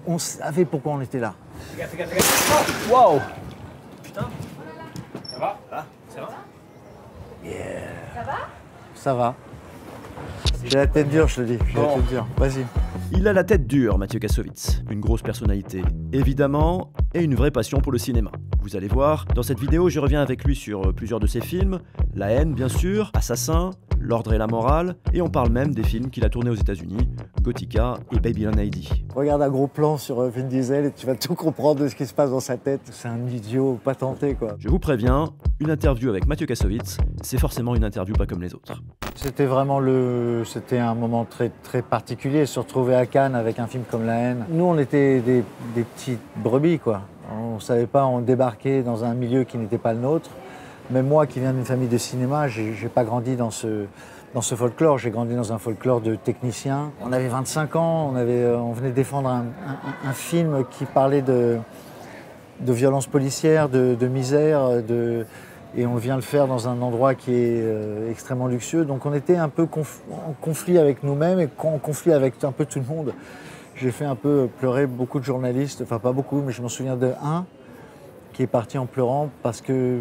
on savait pourquoi on était là. Fais gaffe. Waouh! Putain! Ça va? Ça va? Yeah. Ça va? Ça va. J'ai la tête dure, je te dis. J'ai la tête dure. Vas-y. Il a la tête dure, Mathieu Kassovitz. Une grosse personnalité, évidemment, et une vraie passion pour le cinéma. Vous allez voir, dans cette vidéo, je reviens avec lui sur plusieurs de ses films. La haine, bien sûr, Assassin, L'ordre et la morale, et on parle même des films qu'il a tournés aux États-Unis, Gothica et Babylon AD. Regarde un gros plan sur Vin Diesel et tu vas tout comprendre de ce qui se passe dans sa tête. C'est un idiot patenté, quoi. Je vous préviens, une interview avec Mathieu Kassovitz, c'est forcément une interview pas comme les autres. C'était vraiment c'était un moment très, très particulier, se retrouver à Cannes avec un film comme La haine. Nous, on était des petites brebis, quoi. On savait pas, on débarquait dans un milieu qui n'était pas le nôtre. Même moi, qui viens d'une famille de cinéma, j'ai pas grandi dans ce folklore. J'ai grandi dans un folklore de techniciens. On avait 25 ans, on venait défendre un film qui parlait de violence policière, de misère, et on vient le faire dans un endroit qui est extrêmement luxueux. Donc on était un peu en conflit avec nous-mêmes et en conflit avec un peu tout le monde. J'ai fait un peu pleurer beaucoup de journalistes, enfin pas beaucoup, mais je m'en souviens d'un qui est parti en pleurant parce que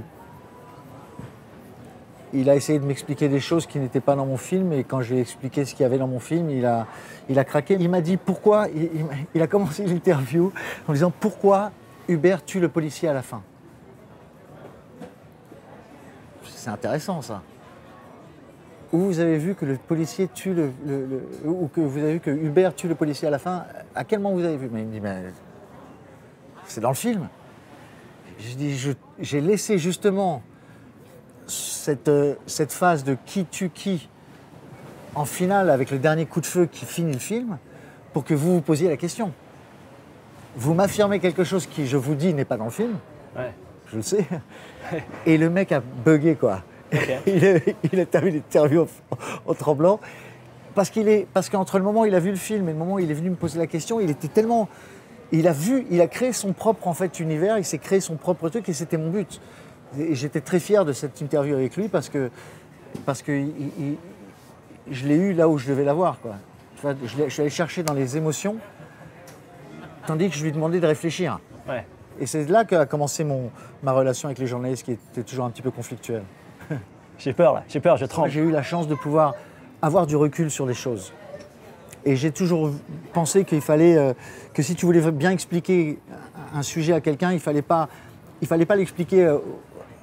il a essayé de m'expliquer des choses qui n'étaient pas dans mon film, et quand j'ai expliqué ce qu'il y avait dans mon film, il a craqué. Il m'a dit pourquoi, il a commencé l'interview en disant pourquoi Hubert tue le policier à la fin. C'est intéressant, ça. Où vous avez vu que le policier tue ou que vous avez vu que Hubert tue le policier à la fin, à quel moment vous avez vu? Mais il me dit, mais c'est dans le film. Je dis, j'ai laissé justement cette phase de qui tue qui en finale avec le dernier coup de feu qui finit le film pour que vous vous posiez la question. Vous m'affirmez quelque chose qui, je vous dis, n'est pas dans le film. Ouais. Je le sais. Et le mec a bugué, quoi. Okay. Il a terminé l'interview en tremblant. Parce qu'entre le moment où il a vu le film et le moment où il est venu me poser la question, il était tellement... Il a créé son propre en fait, univers, il s'est créé son propre truc et c'était mon but. Et j'étais très fier de cette interview avec lui parce que je l'ai eu là où je devais l'avoir, quoi. Tu vois, je suis allé chercher dans les émotions, tandis que je lui demandais de réfléchir. Ouais. Et c'est là qu'a commencé ma relation avec les journalistes qui était toujours un petit peu conflictuelle. J'ai peur, là. J'ai peur, je tremble. J'ai eu la chance de pouvoir avoir du recul sur les choses. Et j'ai toujours pensé qu'il fallait que si tu voulais bien expliquer un sujet à quelqu'un, il fallait pas l'expliquer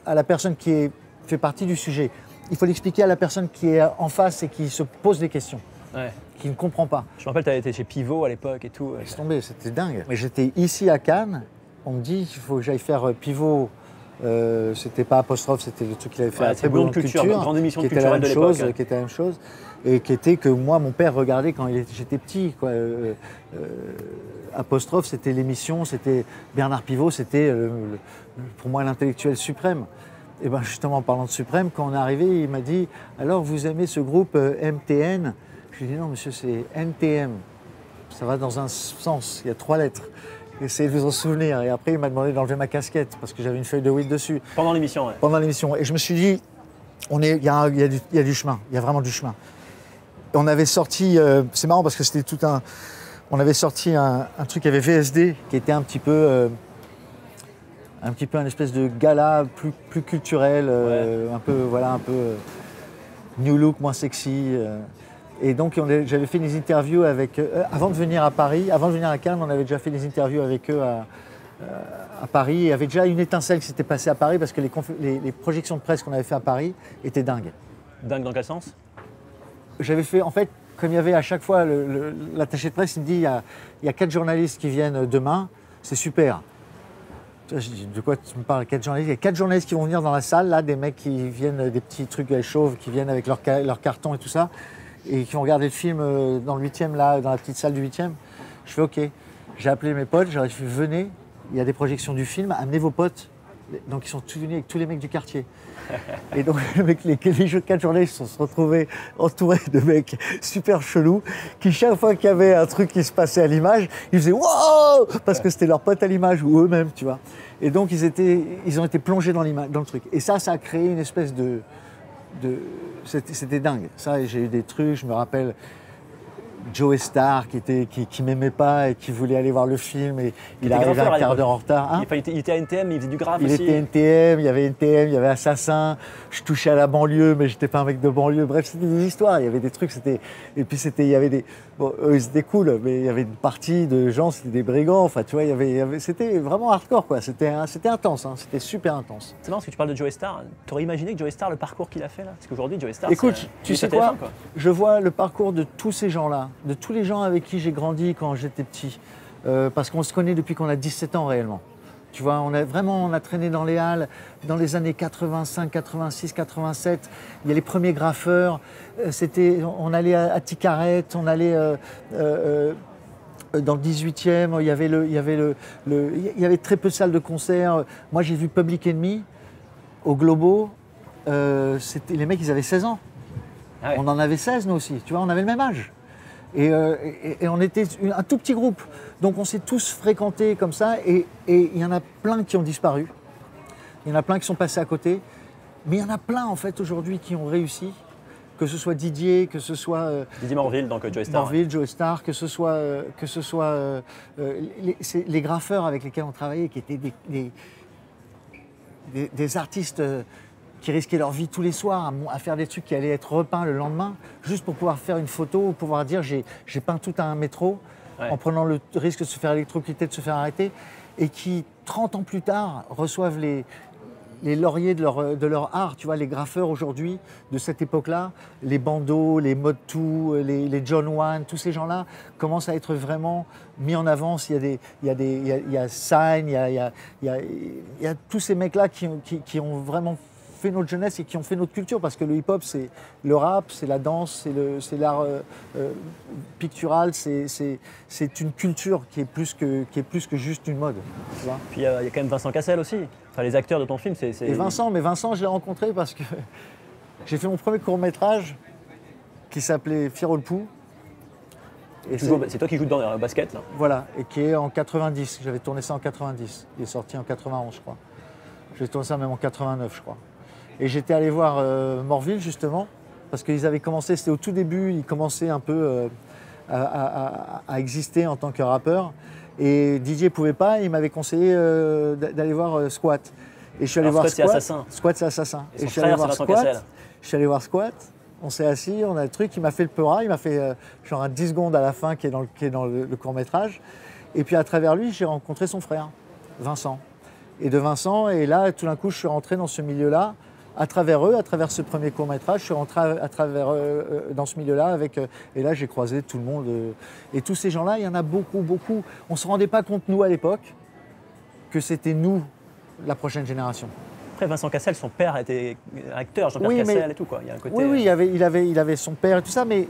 à la personne qui fait partie du sujet. Il faut l'expliquer à la personne qui est en face et qui se pose des questions, ouais. Qui ne comprend pas. Je me rappelle, tu avais été chez Pivot à l'époque et tout. Laisse tomber, c'était dingue. Mais j'étais ici à Cannes, on me dit qu'il faut que j'aille faire Pivot. C'était pas Apostrophe, c'était le truc qu'il avait fait après Boulon de Culture, une grande émission culturelle de l'époque. Qui était la même chose, et qui était que moi, mon père regardait quand j'étais petit, quoi. Apostrophe, c'était l'émission, c'était Bernard Pivot, c'était pour moi l'intellectuel suprême. Et bien justement, en parlant de suprême, quand on est arrivé, il m'a dit « Alors, vous aimez ce groupe MTN ?» Je lui ai dit « Non, monsieur, c'est NTM. Ça va dans un sens, il y a 3 lettres. » Essayez de vous en souvenir. Et après, il m'a demandé d'enlever ma casquette parce que j'avais une feuille de weed dessus. Pendant l'émission, ouais. Pendant l'émission. Et je me suis dit, il y a du chemin. Il y a vraiment du chemin. On avait sorti, c'est marrant parce que c'était tout un... On avait sorti un truc, il y avait VSD, qui était un petit peu un espèce de gala plus culturel, ouais. un peu new look, moins sexy. Et donc, j'avais fait des interviews avec eux. Avant de venir à Paris, avant de venir à Cannes, on avait déjà fait des interviews avec eux à Paris. Il y avait déjà une étincelle qui s'était passée à Paris parce que les projections de presse qu'on avait fait à Paris étaient dingues. Dingue dans quel sens? J'avais fait, en fait, comme il y avait à chaque fois l'attaché de presse, il me dit il y a 4 journalistes qui viennent demain, c'est super. Je dis, de quoi tu me parles? 4 journalistes? Il y a 4 journalistes qui vont venir dans la salle, là, des mecs qui viennent, des petits trucs chauves, qui viennent avec leur carton et tout ça, et qui vont regarder le film dans le 8e, là, dans la petite salle du 8e. Je fais OK. J'ai appelé mes potes, j'aurais fait venez, il y a des projections du film, amenez vos potes. Donc ils sont tous venus avec tous les mecs du quartier. Et donc les 4 journalistes se sont retrouvés entourés de mecs super chelous qui, chaque fois qu'il y avait un truc qui se passait à l'image, ils faisaient wow parce que c'était leurs potes à l'image ou eux-mêmes, tu vois. Et donc ils ont été plongés dans le truc. Et ça a créé une espèce de c'était dingue. Ça, j'ai eu des trucs, je me rappelle, Joe Star qui m'aimait pas et qui voulait aller voir le film et il arrivait graffeur un à quart l'époque. d'heure en retard. Hein, Il était à NTM, mais il faisait du graphe il aussi. était NTM, il y avait NTM, il y avait Assassin, je touchais à la banlieue mais j'étais pas un mec de banlieue. Bref, c'était des histoires, il y avait des trucs, et puis il y avait des... Bon, eux ils étaient cool, mais il y avait une partie de gens, c'était des brigands, enfin tu vois, c'était vraiment hardcore quoi, c'était intense, hein, c'était super intense. C'est marrant parce que tu parles de Joe Star. Tu aurais imaginé que Joe Star, le parcours qu'il a fait là? Parce qu'aujourd'hui, Joe Star, Écoute, tu sais quoi, quoi. je vois le parcours de tous ces gens-là, de tous les gens avec qui j'ai grandi quand j'étais petit, parce qu'on se connaît depuis qu'on a 17 ans réellement. Tu vois, on a traîné dans les halles dans les années 85, 86, 87. Il y a les premiers graffeurs. On allait à Ticaret, on allait dans le 18e. Il y avait très peu de salles de concert. Moi, j'ai vu Public Enemy au Globo. Les mecs, ils avaient 16 ans. Ah ouais. On en avait 16, nous aussi. Tu vois, on avait le même âge. Et on était un tout petit groupe. Donc on s'est tous fréquentés comme ça. Et il y en a plein qui ont disparu. Il y en a plein qui sont passés à côté. Mais il y en a plein en fait aujourd'hui qui ont réussi. Que ce soit Didier, que ce soit Didier Morville, donc Joe Star. Morville, Joe Star, que ce soit les graffeurs avec lesquels on travaillait, qui étaient des artistes qui risquaient leur vie tous les soirs à faire des trucs qui allaient être repeints le lendemain, juste pour pouvoir faire une photo, ou pouvoir dire j'ai peint tout un métro, Ouais. en prenant le risque de se faire électrocuter, de se faire arrêter, et qui, 30 ans plus tard, reçoivent les lauriers de leur art. Tu vois, les graffeurs aujourd'hui, de cette époque-là, les Bandos, les Mod2, les John Wan, tous ces gens-là commencent à être vraiment mis en avant. Il y a Sign, il y a tous ces mecs-là qui ont vraiment fait notre jeunesse et qui ont fait notre culture, parce que le hip-hop, c'est le rap, c'est la danse, c'est l'art pictural, c'est une culture qui est plus que juste une mode. Tu vois. Puis il y a quand même Vincent Cassel aussi. Enfin, les acteurs de ton film, c'est... Et Vincent, je l'ai rencontré parce que j'ai fait mon premier court-métrage qui s'appelait Firolpou. Et C'est toi qui joues dans le basket, là. Voilà, et qui est en 90. J'avais tourné ça en 90. Il est sorti en 91, je crois. J'ai tourné ça même en 89, je crois. Et j'étais allé voir Morville, justement, parce qu'ils avaient commencé, c'était au tout début, ils commençaient un peu à exister en tant que rappeur. Et Didier ne pouvait pas, il m'avait conseillé d'aller voir Squat. Et je suis allé voir Squat, c'est Assassin. Squat, c'est Assassin. Et son je suis allé frère, voir c'est Vincent Cassel. Je suis allé voir Squat, on s'est assis, on a le truc, il m'a fait le peura, il m'a fait genre un 10 secondes à la fin qui est dans le court-métrage. Et puis à travers lui, j'ai rencontré son frère, Vincent. Et de Vincent, et là, tout d'un coup, je suis rentré dans ce milieu-là, à travers eux, à travers ce premier court-métrage, je suis rentré dans ce milieu-là, et là, j'ai croisé tout le monde. Et tous ces gens-là, il y en a beaucoup, beaucoup. On ne se rendait pas compte, nous, à l'époque, que c'était nous, la prochaine génération. Après, Vincent Cassel, son père était acteur, Jean-Pierre Oui, Cassel et tout, quoi. Il y a un côté... Oui, il avait son père et tout ça, mais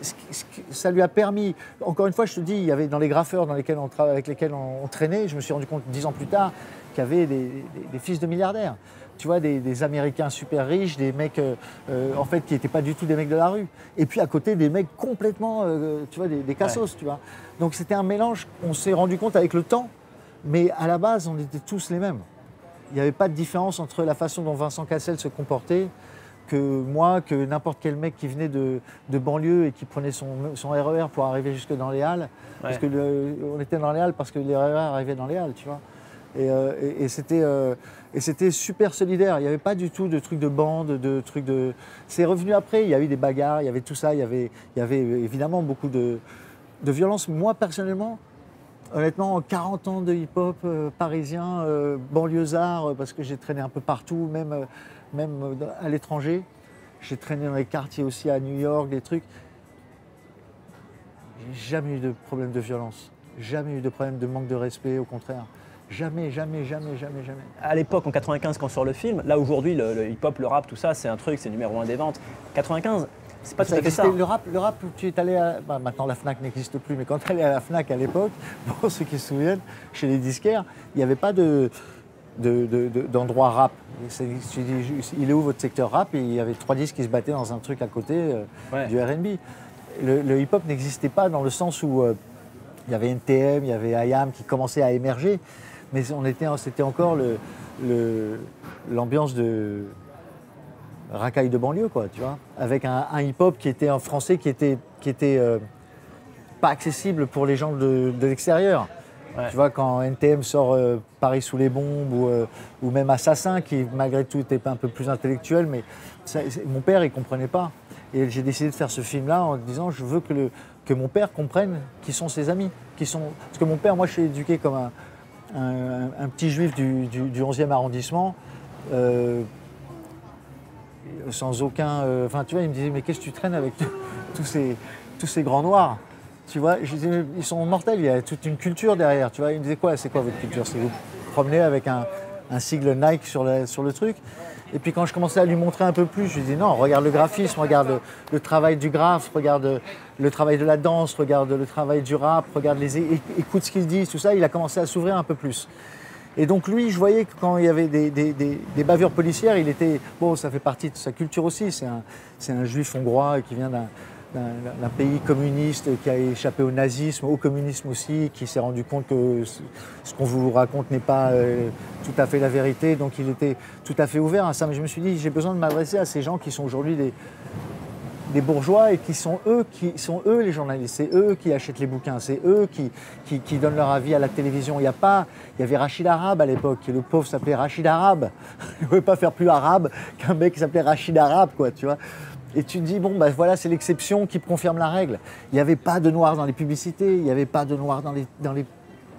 ça lui a permis... Encore une fois, je te dis, il y avait dans les graffeurs avec lesquels on traînait, je me suis rendu compte 10 ans plus tard qu'il y avait des fils de milliardaires. Tu vois, des Américains super riches, des mecs en fait qui n'étaient pas du tout des mecs de la rue. Et puis à côté des mecs complètement, tu vois, des cassos, ouais. Tu vois. Donc c'était un mélange, on s'est rendu compte avec le temps, mais à la base, on était tous les mêmes. Il n'y avait pas de différence entre la façon dont Vincent Cassel se comportait que moi, que n'importe quel mec qui venait de banlieue et qui prenait son RER pour arriver jusque dans les halles. Ouais. Parce que on était dans les halles parce que les RER arrivaient dans les halles, tu vois. Et c'était super solidaire. Il n'y avait pas du tout de trucs de bande, de trucs de... C'est revenu après, il y a eu des bagarres, il y avait tout ça, il y avait évidemment beaucoup de violence. Moi, personnellement, honnêtement, 40 ans de hip-hop parisien, banlieusard, parce que j'ai traîné un peu partout, même à l'étranger. J'ai traîné dans les quartiers aussi à New York, des trucs. J'ai jamais eu de problème de violence, jamais eu de problème de manque de respect, au contraire. Jamais, jamais, jamais, jamais, jamais. À l'époque, en 95, quand sort le film, là aujourd'hui, le hip-hop, le rap, tout ça, c'est un truc, c'est numéro 1 des ventes. 95, c'est pas tout à fait ça. Le rap, tu es allé à... Bah, maintenant, la FNAC n'existe plus, mais quand tu allais à la FNAC à l'époque, pour ceux qui se souviennent, chez les disquaires, il n'y avait pas d'endroit rap. Il est où votre secteur rap? Et il y avait 3 disques qui se battaient dans un truc à côté du R&B. Le hip-hop n'existait pas dans le sens où il y avait NTM, il y avait IAM qui commençaient à émerger. Mais c'était encore l'ambiance de racaille de banlieue, quoi, tu vois, avec un hip-hop qui était en français, qui était pas accessible pour les gens de l'extérieur. Ouais. Tu vois, quand NTM sort Paris sous les bombes ou même Assassin, qui malgré tout était un peu plus intellectuel, mais mon père, il comprenait pas. Et j'ai décidé de faire ce film-là en disant, je veux que mon père comprenne qui sont ses amis. Parce que mon père, moi, je suis éduqué comme un petit juif du 11e arrondissement, sans aucun... Enfin, tu vois, il me disait, mais qu'est-ce que tu traînes avec tous ces grands noirs? Tu vois, je disais, ils sont mortels, il y a toute une culture derrière. Tu vois, il me disait, c'est quoi votre culture? C'est vous promener avec un sigle Nike sur le truc. Et puis quand je commençais à lui montrer un peu plus, je lui disais, non, regarde le graphisme, regarde le travail du graphe, regarde le travail de la danse, regarde le travail du rap, écoute ce qu'ils disent, tout ça. Il a commencé à s'ouvrir un peu plus. Et donc lui, je voyais que quand il y avait des bavures policières, il était... Bon, ça fait partie de sa culture aussi. C'est un juif hongrois qui vient d'un pays communiste, qui a échappé au nazisme, au communisme aussi, qui s'est rendu compte que ce qu'on vous raconte n'est pas tout à fait la vérité. Donc il était tout à fait ouvert à ça. Mais je me suis dit, j'ai besoin de m'adresser à ces gens qui sont aujourd'hui des bourgeois et qui sont eux les journalistes. C'est eux qui achètent les bouquins, c'est eux qui donnent leur avis à la télévision. Il y avait Rachid Arabe à l'époque, et le pauvre s'appelait Rachid Arabe. Il ne pouvait pas faire plus arabe qu'un mec qui s'appelait Rachid Arabe, quoi, tu vois. Et tu te dis, bon, voilà, c'est l'exception qui confirme la règle. Il n'y avait pas de noirs dans les publicités, il n'y avait pas de noirs dans les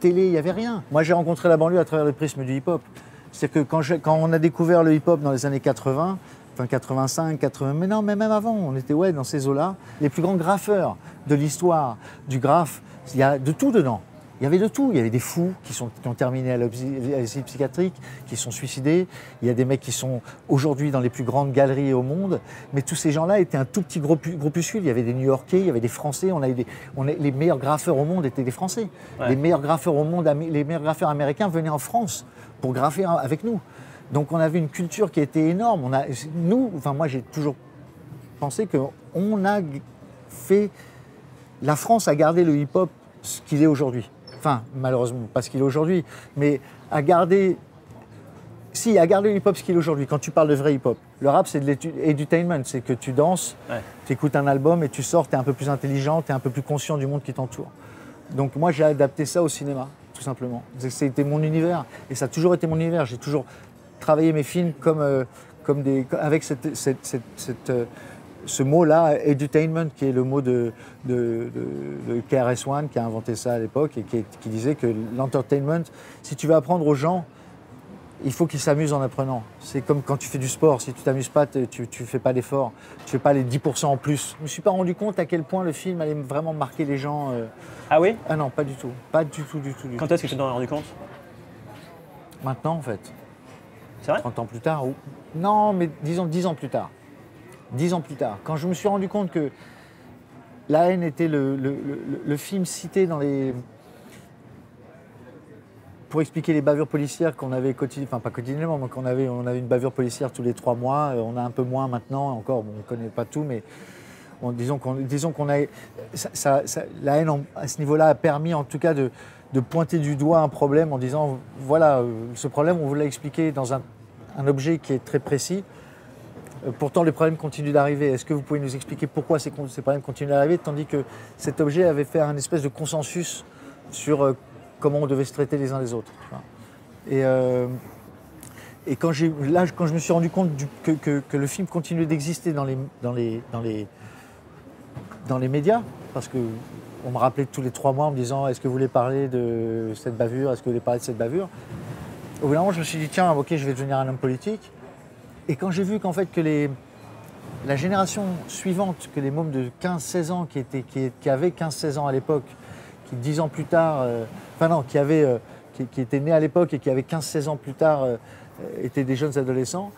télés, il n'y avait rien. Moi, j'ai rencontré la banlieue à travers le prisme du hip-hop. C'est que quand on a découvert le hip-hop dans les années 80, enfin 85, 80, mais non, mais même avant, on était dans ces eaux-là. Les plus grands graffeurs de l'histoire du graphe, il y a de tout dedans. Il y avait de tout. Il y avait des fous qui ont terminé à l'asile psychiatrique, qui sont suicidés. Il y a des mecs qui sont aujourd'hui dans les plus grandes galeries au monde. Mais tous ces gens-là étaient un tout petit groupuscule. Il y avait des New-Yorkais, il y avait des Français. Les meilleurs graffeurs au monde étaient des Français. Ouais. Les meilleurs graffeurs au monde, les meilleurs graffeurs américains venaient en France pour graffer avec nous. Donc on avait une culture qui était énorme. Moi j'ai toujours pensé qu'on a fait... La France a gardé le hip-hop ce qu'il est aujourd'hui. Enfin, malheureusement, pas ce qu'il est aujourd'hui, mais à garder le hip-hop ce qu'il est aujourd'hui. Quand tu parles de vrai hip-hop, le rap, c'est de l'edutainment, c'est que tu danses, tu écoutes un album et tu sors, tu es un peu plus intelligent, tu es un peu plus conscient du monde qui t'entoure. Donc moi, j'ai adapté ça au cinéma, tout simplement. C'était mon univers, et ça a toujours été mon univers. J'ai toujours travaillé mes films avec ce mot-là, edutainment, qui est le mot de KRS-One, qui a inventé ça à l'époque, et qui disait que l'entertainment, si tu veux apprendre aux gens, il faut qu'ils s'amusent en apprenant. C'est comme quand tu fais du sport, si tu ne t'amuses pas, tu ne fais pas d'effort, tu ne fais pas les 10% en plus. Je ne me suis pas rendu compte à quel point le film allait vraiment marquer les gens. Ah oui? Ah non, pas du tout. Pas du tout. Quand est-ce que tu t'en es rendu compte? Maintenant, en fait. C'est vrai? 30 ans plus tard. Non, mais disons 10 ans plus tard. 10 ans plus tard, quand je me suis rendu compte que La haine était le film cité dans les... Pour expliquer les bavures policières qu'on avait quotidiennement, enfin pas quotidiennement, mais on avait une bavure policière tous les 3 mois, on a un peu moins maintenant, encore, on ne connaît pas tout, mais disons qu'on a... la haine à ce niveau-là a permis en tout cas de pointer du doigt un problème en disant, voilà, ce problème, on vous l'a expliqué dans un objet qui est très précis. Pourtant, les problèmes continuent d'arriver. Est-ce que vous pouvez nous expliquer pourquoi ces problèmes continuent d'arriver, tandis que cet objet avait fait un espèce de consensus sur comment on devait se traiter les uns les autres. Et quand je me suis rendu compte que le film continuait d'exister dans les médias, parce qu'on me rappelait tous les 3 mois en me disant « Est-ce que vous voulez parler de cette bavure? Est-ce que vous voulez parler de cette bavure ?» Au bout d'un moment, je me suis dit « Tiens, ok, je vais devenir un homme politique. » Et quand j'ai vu qu'en fait la génération suivante, que les mômes de 15-16 ans qui avaient 15-16 ans à l'époque, qui 10 ans plus tard, qui étaient nés à l'époque et qui avaient 15-16 ans plus tard étaient des jeunes adolescents,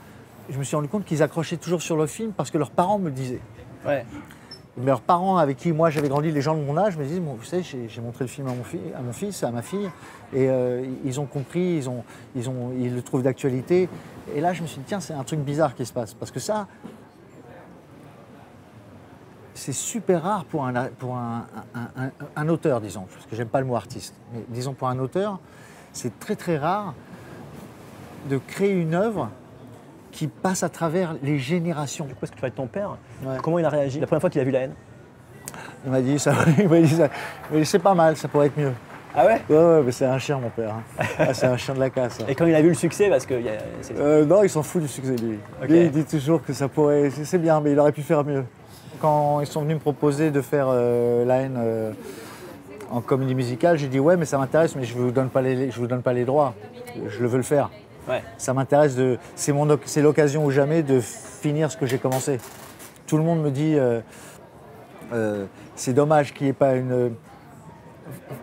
je me suis rendu compte qu'ils accrochaient toujours sur le film parce que leurs parents me le disaient. Ouais. Mais leurs parents avec qui moi j'avais grandi, les gens de mon âge, me disaient, bon, vous savez, j'ai montré le film à mon fils, à ma fille, et ils ont compris, ils le trouvent d'actualité. Et là, je me suis dit, tiens, c'est un truc bizarre qui se passe. Parce que ça, c'est super rare pour un auteur, disons, parce que j'aime pas le mot artiste. Mais disons, pour un auteur, c'est très très rare de créer une œuvre qui passe à travers les générations. Du coup, est-ce que tu parlais de ton père? Ouais. Comment il a réagi la première fois qu'il a vu La haine? Il m'a dit ça, il m'a dit ça. Mais c'est pas mal, ça pourrait être mieux. Ah ouais? Ouais, mais c'est un chien, mon père. Hein. Ah, c'est un chien de la casse. Hein. Et quand il a vu le succès, parce que non, il s'en fout du succès, lui. Ok. Lui, il dit toujours que ça pourrait. C'est bien, mais il aurait pu faire mieux. Quand ils sont venus me proposer de faire La haine en comédie musicale, j'ai dit ouais, mais ça m'intéresse, mais je vous donne pas les droits. Je le veux le faire. Ouais. Ça m'intéresse de. C'est l'occasion ou jamais de finir ce que j'ai commencé. Tout le monde me dit c'est dommage qu'il n'y ait pas une.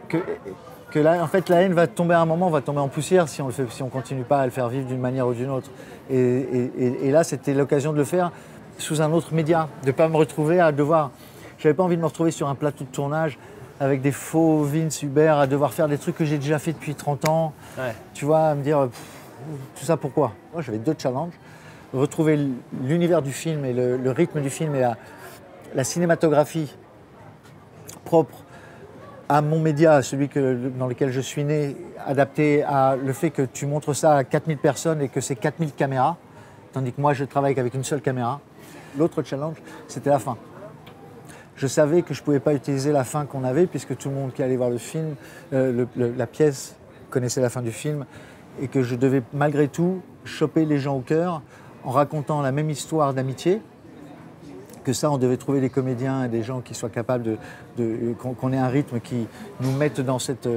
Que là, en fait, La haine va tomber à un moment, va tomber en poussière si on ne continue pas à le faire vivre d'une manière ou d'une autre. Et là, c'était l'occasion de le faire sous un autre média, de ne pas me retrouver à devoir. J'avais pas envie de me retrouver sur un plateau de tournage avec des faux Vince Hubert, à devoir faire des trucs que j'ai déjà fait depuis 30 ans. Ouais. Tu vois, à me dire tout ça pourquoi? Moi, j'avais 2 challenges. Retrouver l'univers du film et le rythme du film et la cinématographie propre à mon média, à celui dans lequel je suis né, adapté à le fait que tu montres ça à 4000 personnes et que c'est 4000 caméras, tandis que moi je travaille qu'avec une seule caméra. L'autre challenge, c'était la fin. Je savais que je ne pouvais pas utiliser la fin qu'on avait puisque tout le monde qui allait voir le film, la pièce connaissait la fin du film et que je devais malgré tout choper les gens au cœur en racontant la même histoire d'amitié. Que ça, on devait trouver des comédiens et des gens qui soient capables qu'on ait un rythme qui nous mette dans cette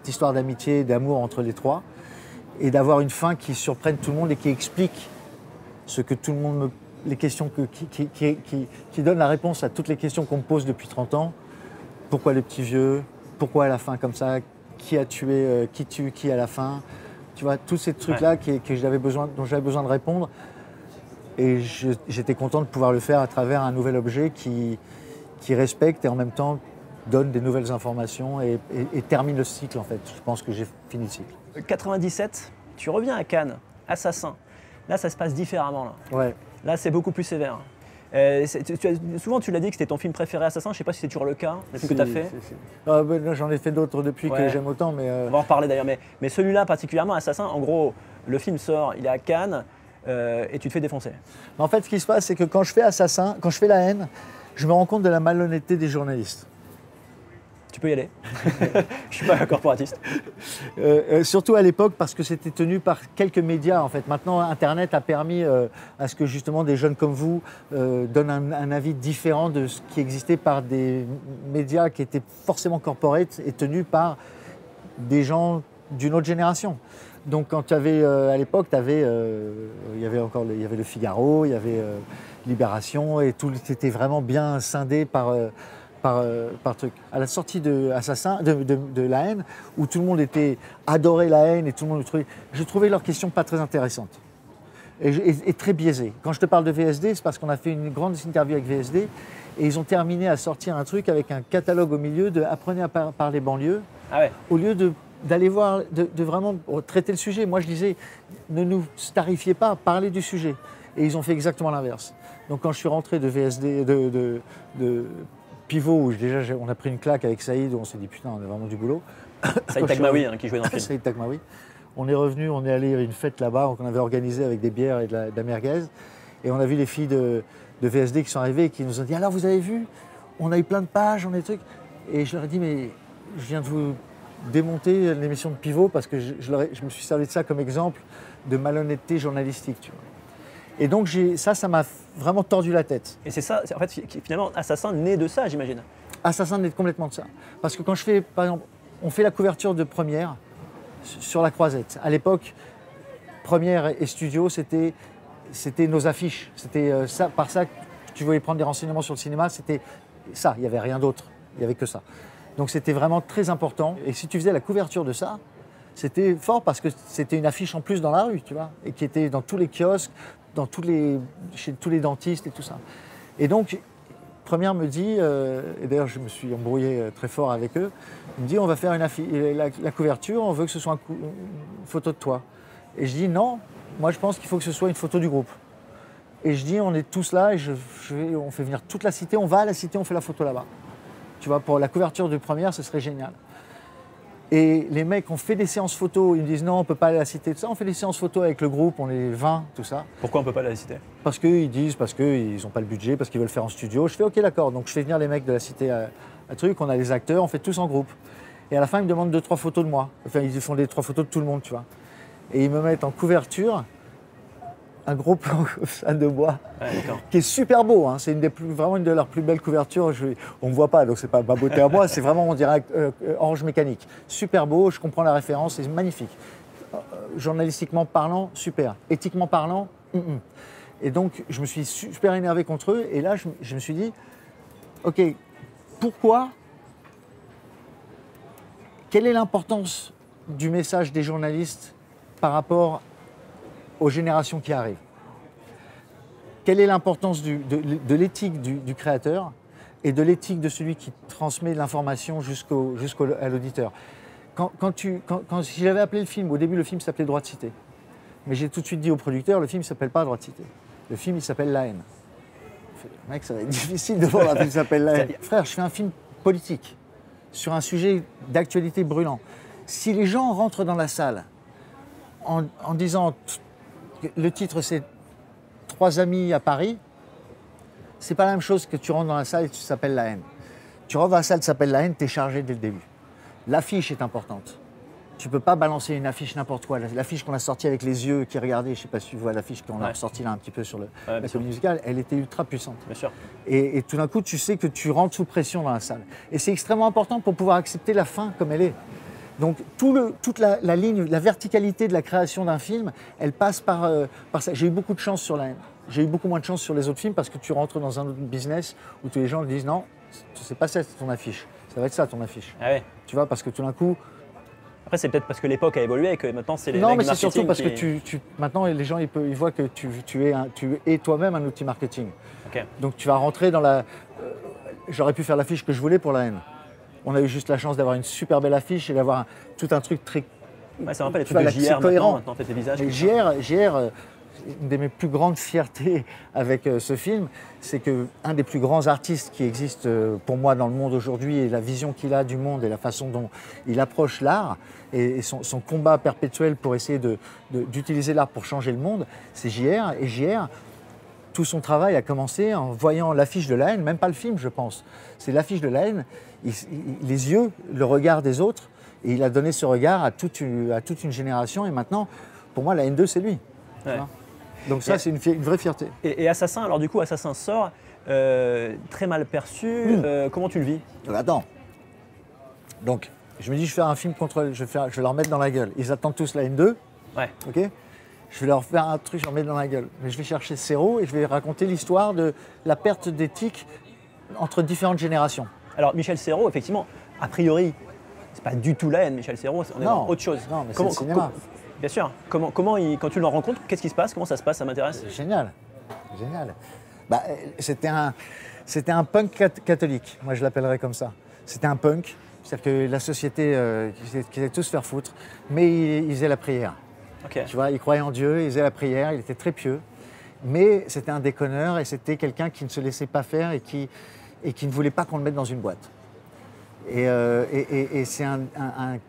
histoire d'amitié, d'amour entre les trois, et d'avoir une fin qui surprenne tout le monde et qui explique ce que tout le monde les questions qui donne la réponse à toutes les questions qu'on me pose depuis 30 ans. Pourquoi le petit vieux? Pourquoi à la fin comme ça? Qui a tué qui tue qui à la fin? Tu vois, tous ces trucs-là dont j'avais besoin de répondre. Et j'étais content de pouvoir le faire à travers un nouvel objet qui respecte et en même temps donne des nouvelles informations et termine le cycle en fait. Je pense que j'ai fini le cycle. 97, tu reviens à Cannes, Assassin. Là, ça se passe différemment. Là, ouais. Là c'est beaucoup plus sévère. Souvent, tu l'as dit que c'était ton film préféré, Assassin. Je ne sais pas si c'est toujours le cas, le film que tu as fait. J'en ai fait d'autres depuis que j'aime autant. Mais On va en reparler d'ailleurs. Mais celui-là particulièrement, Assassin, en gros, le film sort, il est à Cannes. Et tu te fais défoncer. En fait, ce qui se passe, c'est que quand je fais Assassin, quand je fais La haine, je me rends compte de la malhonnêteté des journalistes. Tu peux y aller. Je ne suis pas un corporatiste. Surtout à l'époque, parce que c'était tenu par quelques médias. En fait, maintenant, Internet a permis à ce que justement des jeunes comme vous donnent un avis différent de ce qui existait par des médias qui étaient forcément corporate et tenus par des gens d'une autre génération. Donc quand tu avais, à l'époque, il y avait Le Figaro, il y avait Libération, et tout était vraiment bien scindé par truc. À la sortie de La haine, où tout le monde adorait La haine et tout le monde le trouvait, je trouvais leurs questions pas très intéressantes et très biaisées. Quand je te parle de VSD, c'est parce qu'on a fait une grande interview avec VSD et ils ont terminé à sortir un truc avec un catalogue au milieu de apprenez à parler banlieue, au lieu d'aller voir, de vraiment traiter le sujet. Moi, je disais, ne nous starifiez pas, parlez du sujet. Et ils ont fait exactement l'inverse. Donc, quand je suis rentré de VSD, de Pivot, où déjà on a pris une claque avec Saïd, où on s'est dit, putain, on a vraiment du boulot. Saïd Taghmaoui, qui jouait dans le film. Saïd Taghmaoui. On est revenu, on est allé à une fête là-bas, qu'on avait organisée avec des bières et de la merguez. Et on a vu les filles de VSD qui sont arrivées et qui nous ont dit, alors, vous avez vu, on a eu plein de pages, on a des trucs. Et je leur ai dit, mais je viens de vous démonter l'émission de Pivot parce que je me suis servi de ça comme exemple de malhonnêteté journalistique. Tu vois. Et donc ça m'a vraiment tordu la tête. Et c'est ça, en fait, finalement, Assassin naît de ça, j'imagine. Assassin naît complètement de ça. Parce que quand je fais, par exemple, on fait la couverture de Première sur la Croisette. À l'époque, Première et Studio, c'était nos affiches. C'était par ça que tu voulais prendre des renseignements sur le cinéma, c'était ça, il n'y avait rien d'autre, il n'y avait que ça. Donc c'était vraiment très important. Et si tu faisais la couverture de ça, c'était fort parce que c'était une affiche en plus dans la rue, tu vois, et qui était dans tous les kiosques, chez tous les dentistes et tout ça. Et donc, Première me dit, et d'ailleurs je me suis embrouillé très fort avec eux, il me dit on va faire la couverture, on veut que ce soit une photo de toi. Et je dis non, moi je pense qu'il faut que ce soit une photo du groupe. Et je dis on est tous là et on fait venir toute la cité, on va à la cité, on fait la photo là-bas. Tu vois, pour la couverture de Première, ce serait génial. Et les mecs ont fait des séances photos, ils me disent non, on ne peut pas aller à la cité, tout ça. On fait des séances photos avec le groupe, on est 20, tout ça. Pourquoi on ne peut pas aller à la cité? Parce qu'ils disent, parce qu'ils n'ont pas le budget, parce qu'ils veulent faire en studio. Je fais ok, d'accord. Donc je fais venir les mecs de la cité un truc, on a les acteurs, on fait tous en groupe. Et à la fin, ils me demandent 2-3 photos de moi. Enfin, ils font des 3 photos de tout le monde, tu vois. Et ils me mettent en couverture un gros plan de bois qui est super beau. Hein. C'est vraiment une de leurs plus belles couvertures. On ne me voit pas, donc c'est pas ma beauté à moi. C'est vraiment, on dirait, Orange Mécanique. Super beau, je comprends la référence, c'est magnifique. Journalistiquement parlant, super. Éthiquement parlant, Et donc, je me suis super énervé contre eux. Et là, je me suis dit, OK, pourquoi? Quelle est l'importance du message des journalistes par rapport aux générations qui arrivent? Quelle est l'importance de l'éthique du créateur et de l'éthique de celui qui transmet l'information à l'auditeur? Si j'avais appelé le film, au début le film s'appelait Droit de cité. Mais j'ai tout de suite dit au producteur, le film ne s'appelle pas Droit de cité. Le film il s'appelle La haine. Mec, ça va être difficile de voir un film qui s'appelle La haine. Frère, je fais un film politique sur un sujet d'actualité brûlant. Si les gens rentrent dans la salle en disant le titre c'est 3 amis à Paris, c'est pas la même chose que tu rentres dans la salle et tu s'appelles La haine. Tu rentres dans la salle, tu s'appelles La haine, tu es chargé dès le début. L'affiche est importante. Tu peux pas balancer une affiche n'importe quoi. L'affiche qu'on a sortie avec les yeux qui regardaient, je sais pas si tu vois l'affiche qu'on a sortie là un petit peu sur la comédie musicale, elle était ultra puissante. Bien sûr. Et tout d'un coup, tu sais que tu rentres sous pression dans la salle. Et c'est extrêmement important pour pouvoir accepter la fin comme elle est. Donc toute la ligne, la verticalité de la création d'un film, elle passe par ça. J'ai eu beaucoup de chance sur La haine. J'ai eu beaucoup moins de chance sur les autres films parce que tu rentres dans un autre business où tous les gens disent non, c'est pas ça ton affiche. Ça va être ça ton affiche. Ah ouais. Tu vois, parce que tout d'un coup. Après, c'est peut-être parce que l'époque a évolué et que maintenant c'est les Non, mecs mais du c'est surtout parce marketing que maintenant les gens ils voient que tu es toi-même un outil marketing. Ok. Donc tu vas rentrer dans la. J'aurais pu faire l'affiche que je voulais pour La haine. On a eu juste la chance d'avoir une super belle affiche et d'avoir tout un truc très. Ouais, ça me rappelle les trucs de JR cohérent. Maintenant, fait tes visages. Et JR, une de mes plus grandes fiertés avec ce film, c'est qu'un des plus grands artistes qui existe pour moi dans le monde aujourd'hui et la vision qu'il a du monde et la façon dont il approche l'art et son combat perpétuel pour essayer d'utiliser l'art pour changer le monde, c'est JR. Et JR, tout son travail a commencé en voyant l'affiche de La haine, même pas le film je pense, c'est l'affiche de La haine, les yeux, le regard des autres, et il a donné ce regard à toute une génération et maintenant, pour moi, La haine 2, c'est lui. Ouais. Donc ça, c'est une vraie fierté. Et Assassin, alors du coup, Assassin sort, très mal perçu, comment tu le vis? Attends. Donc, je me dis, je vais faire un film contre... Je vais leur mettre dans la gueule. Ils attendent tous La haine 2. Ouais. Ok. Je vais leur faire un truc, je leur mets dans la gueule. Mais je vais chercher Serrault et je vais raconter l'histoire de la perte d'éthique entre différentes générations. Alors, Michel Serrault, effectivement, a priori, c'est pas du tout La haine, Michel Serrault, on est dans autre chose. Non, mais c'est le cinéma. Bien sûr. Quand tu le rencontres, qu'est-ce qui se passe? Comment ça se passe? Ça m'intéresse. Génial. Génial. Bah, c'était un punk catholique. Moi, je l'appellerais comme ça. C'était un punk. C'est-à-dire que la société, qui allait tous se faire foutre, mais il faisait la prière. Okay. Tu vois, il croyait en Dieu, il faisait la prière, il était très pieux. Mais c'était un déconneur et c'était quelqu'un qui ne se laissait pas faire et qui ne voulait pas qu'on le mette dans une boîte. Et c'est un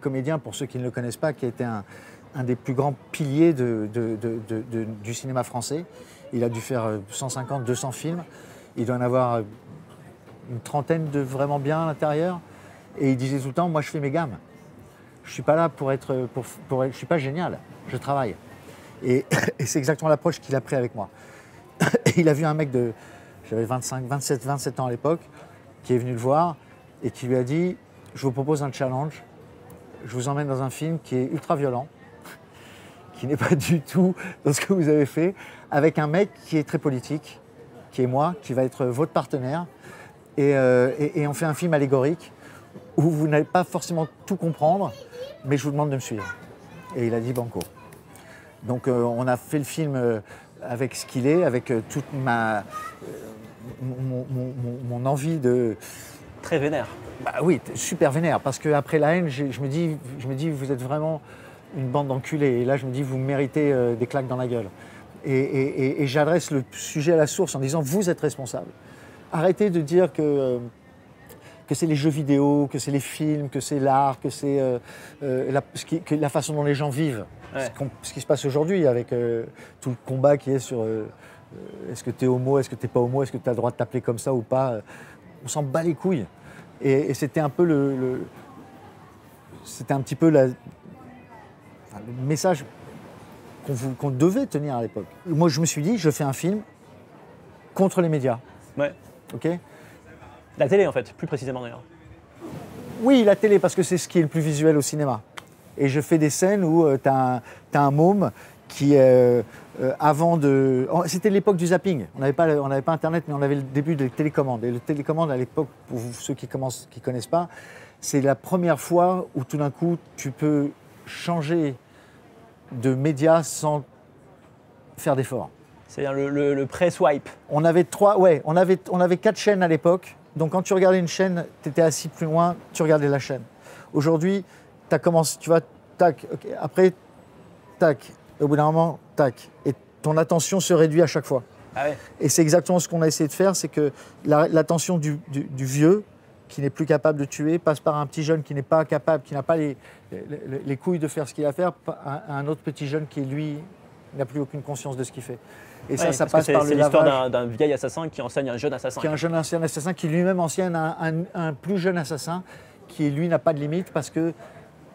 comédien, pour ceux qui ne le connaissent pas, qui a été un des plus grands piliers du cinéma français. Il a dû faire 150, 200 films. Il doit en avoir une trentaine de vraiment bien à l'intérieur. Et il disait tout le temps, moi je fais mes gammes. Je ne suis pas là je ne suis pas génial, je travaille. Et c'est exactement l'approche qu'il a pris avec moi. Il a vu un mec j'avais 27 ans à l'époque, qui est venu le voir et qui lui a dit, je vous propose un challenge, je vous emmène dans un film qui est ultra violent, qui n'est pas du tout dans ce que vous avez fait, avec un mec qui est très politique, qui est moi, qui va être votre partenaire, et on fait un film allégorique où vous n'allez pas forcément tout comprendre, mais je vous demande de me suivre. Et il a dit banco. Donc on a fait le film avec ce qu'il est, avec toute mon envie de... Très vénère. Bah oui, super vénère, parce qu'après La haine, je me dis, vous êtes vraiment une bande d'enculés. Et là, je me dis, vous méritez des claques dans la gueule. Et j'adresse le sujet à la source en disant, vous êtes responsable. Arrêtez de dire que c'est les jeux vidéo, que c'est les films, que c'est l'art, que c'est la façon dont les gens vivent. Ouais. Ce qui se passe aujourd'hui avec tout le combat qui est sur est-ce que tu es homo, est-ce que tu n'es pas homo, est-ce que tu as le droit de t'appeler comme ça ou pas. On s'en bat les couilles. Et c'était un peu c'était un petit peu le message qu'on devait tenir à l'époque. Moi, je me suis dit, je fais un film contre les médias. Ouais. Ok ? La télé, en fait, plus précisément d'ailleurs. Oui, la télé, parce que c'est ce qui est le plus visuel au cinéma. Et je fais des scènes où tu as un môme qui, avant de... C'était l'époque du zapping. On n'avait pas Internet, mais on avait le début des télécommandes. Et le télécommande, à l'époque, pour ceux qui ne connaissent pas, c'est la première fois où tout d'un coup, tu peux changer de média sans faire d'effort. C'est-à-dire le pré-swipe. On avait 4 chaînes à l'époque. Donc quand tu regardais une chaîne, tu étais assis plus loin, tu regardais la chaîne. Aujourd'hui, tu vas, tac, okay, après, tac, au bout d'un moment, tac. Et ton attention se réduit à chaque fois. Ah ouais. Et c'est exactement ce qu'on a essayé de faire, c'est que l'attention du vieux, qui n'est plus capable de tuer, passe par un petit jeune qui n'est pas capable, qui n'a pas les couilles de faire ce qu'il a à faire, à un autre petit jeune qui, lui, n'a plus aucune conscience de ce qu'il fait. Et ça passe par le lavage. C'est l'histoire d'un vieil assassin qui enseigne un jeune assassin. Qui est un jeune ancien assassin qui lui-même enseigne un plus jeune assassin qui, lui, n'a pas de limite parce que,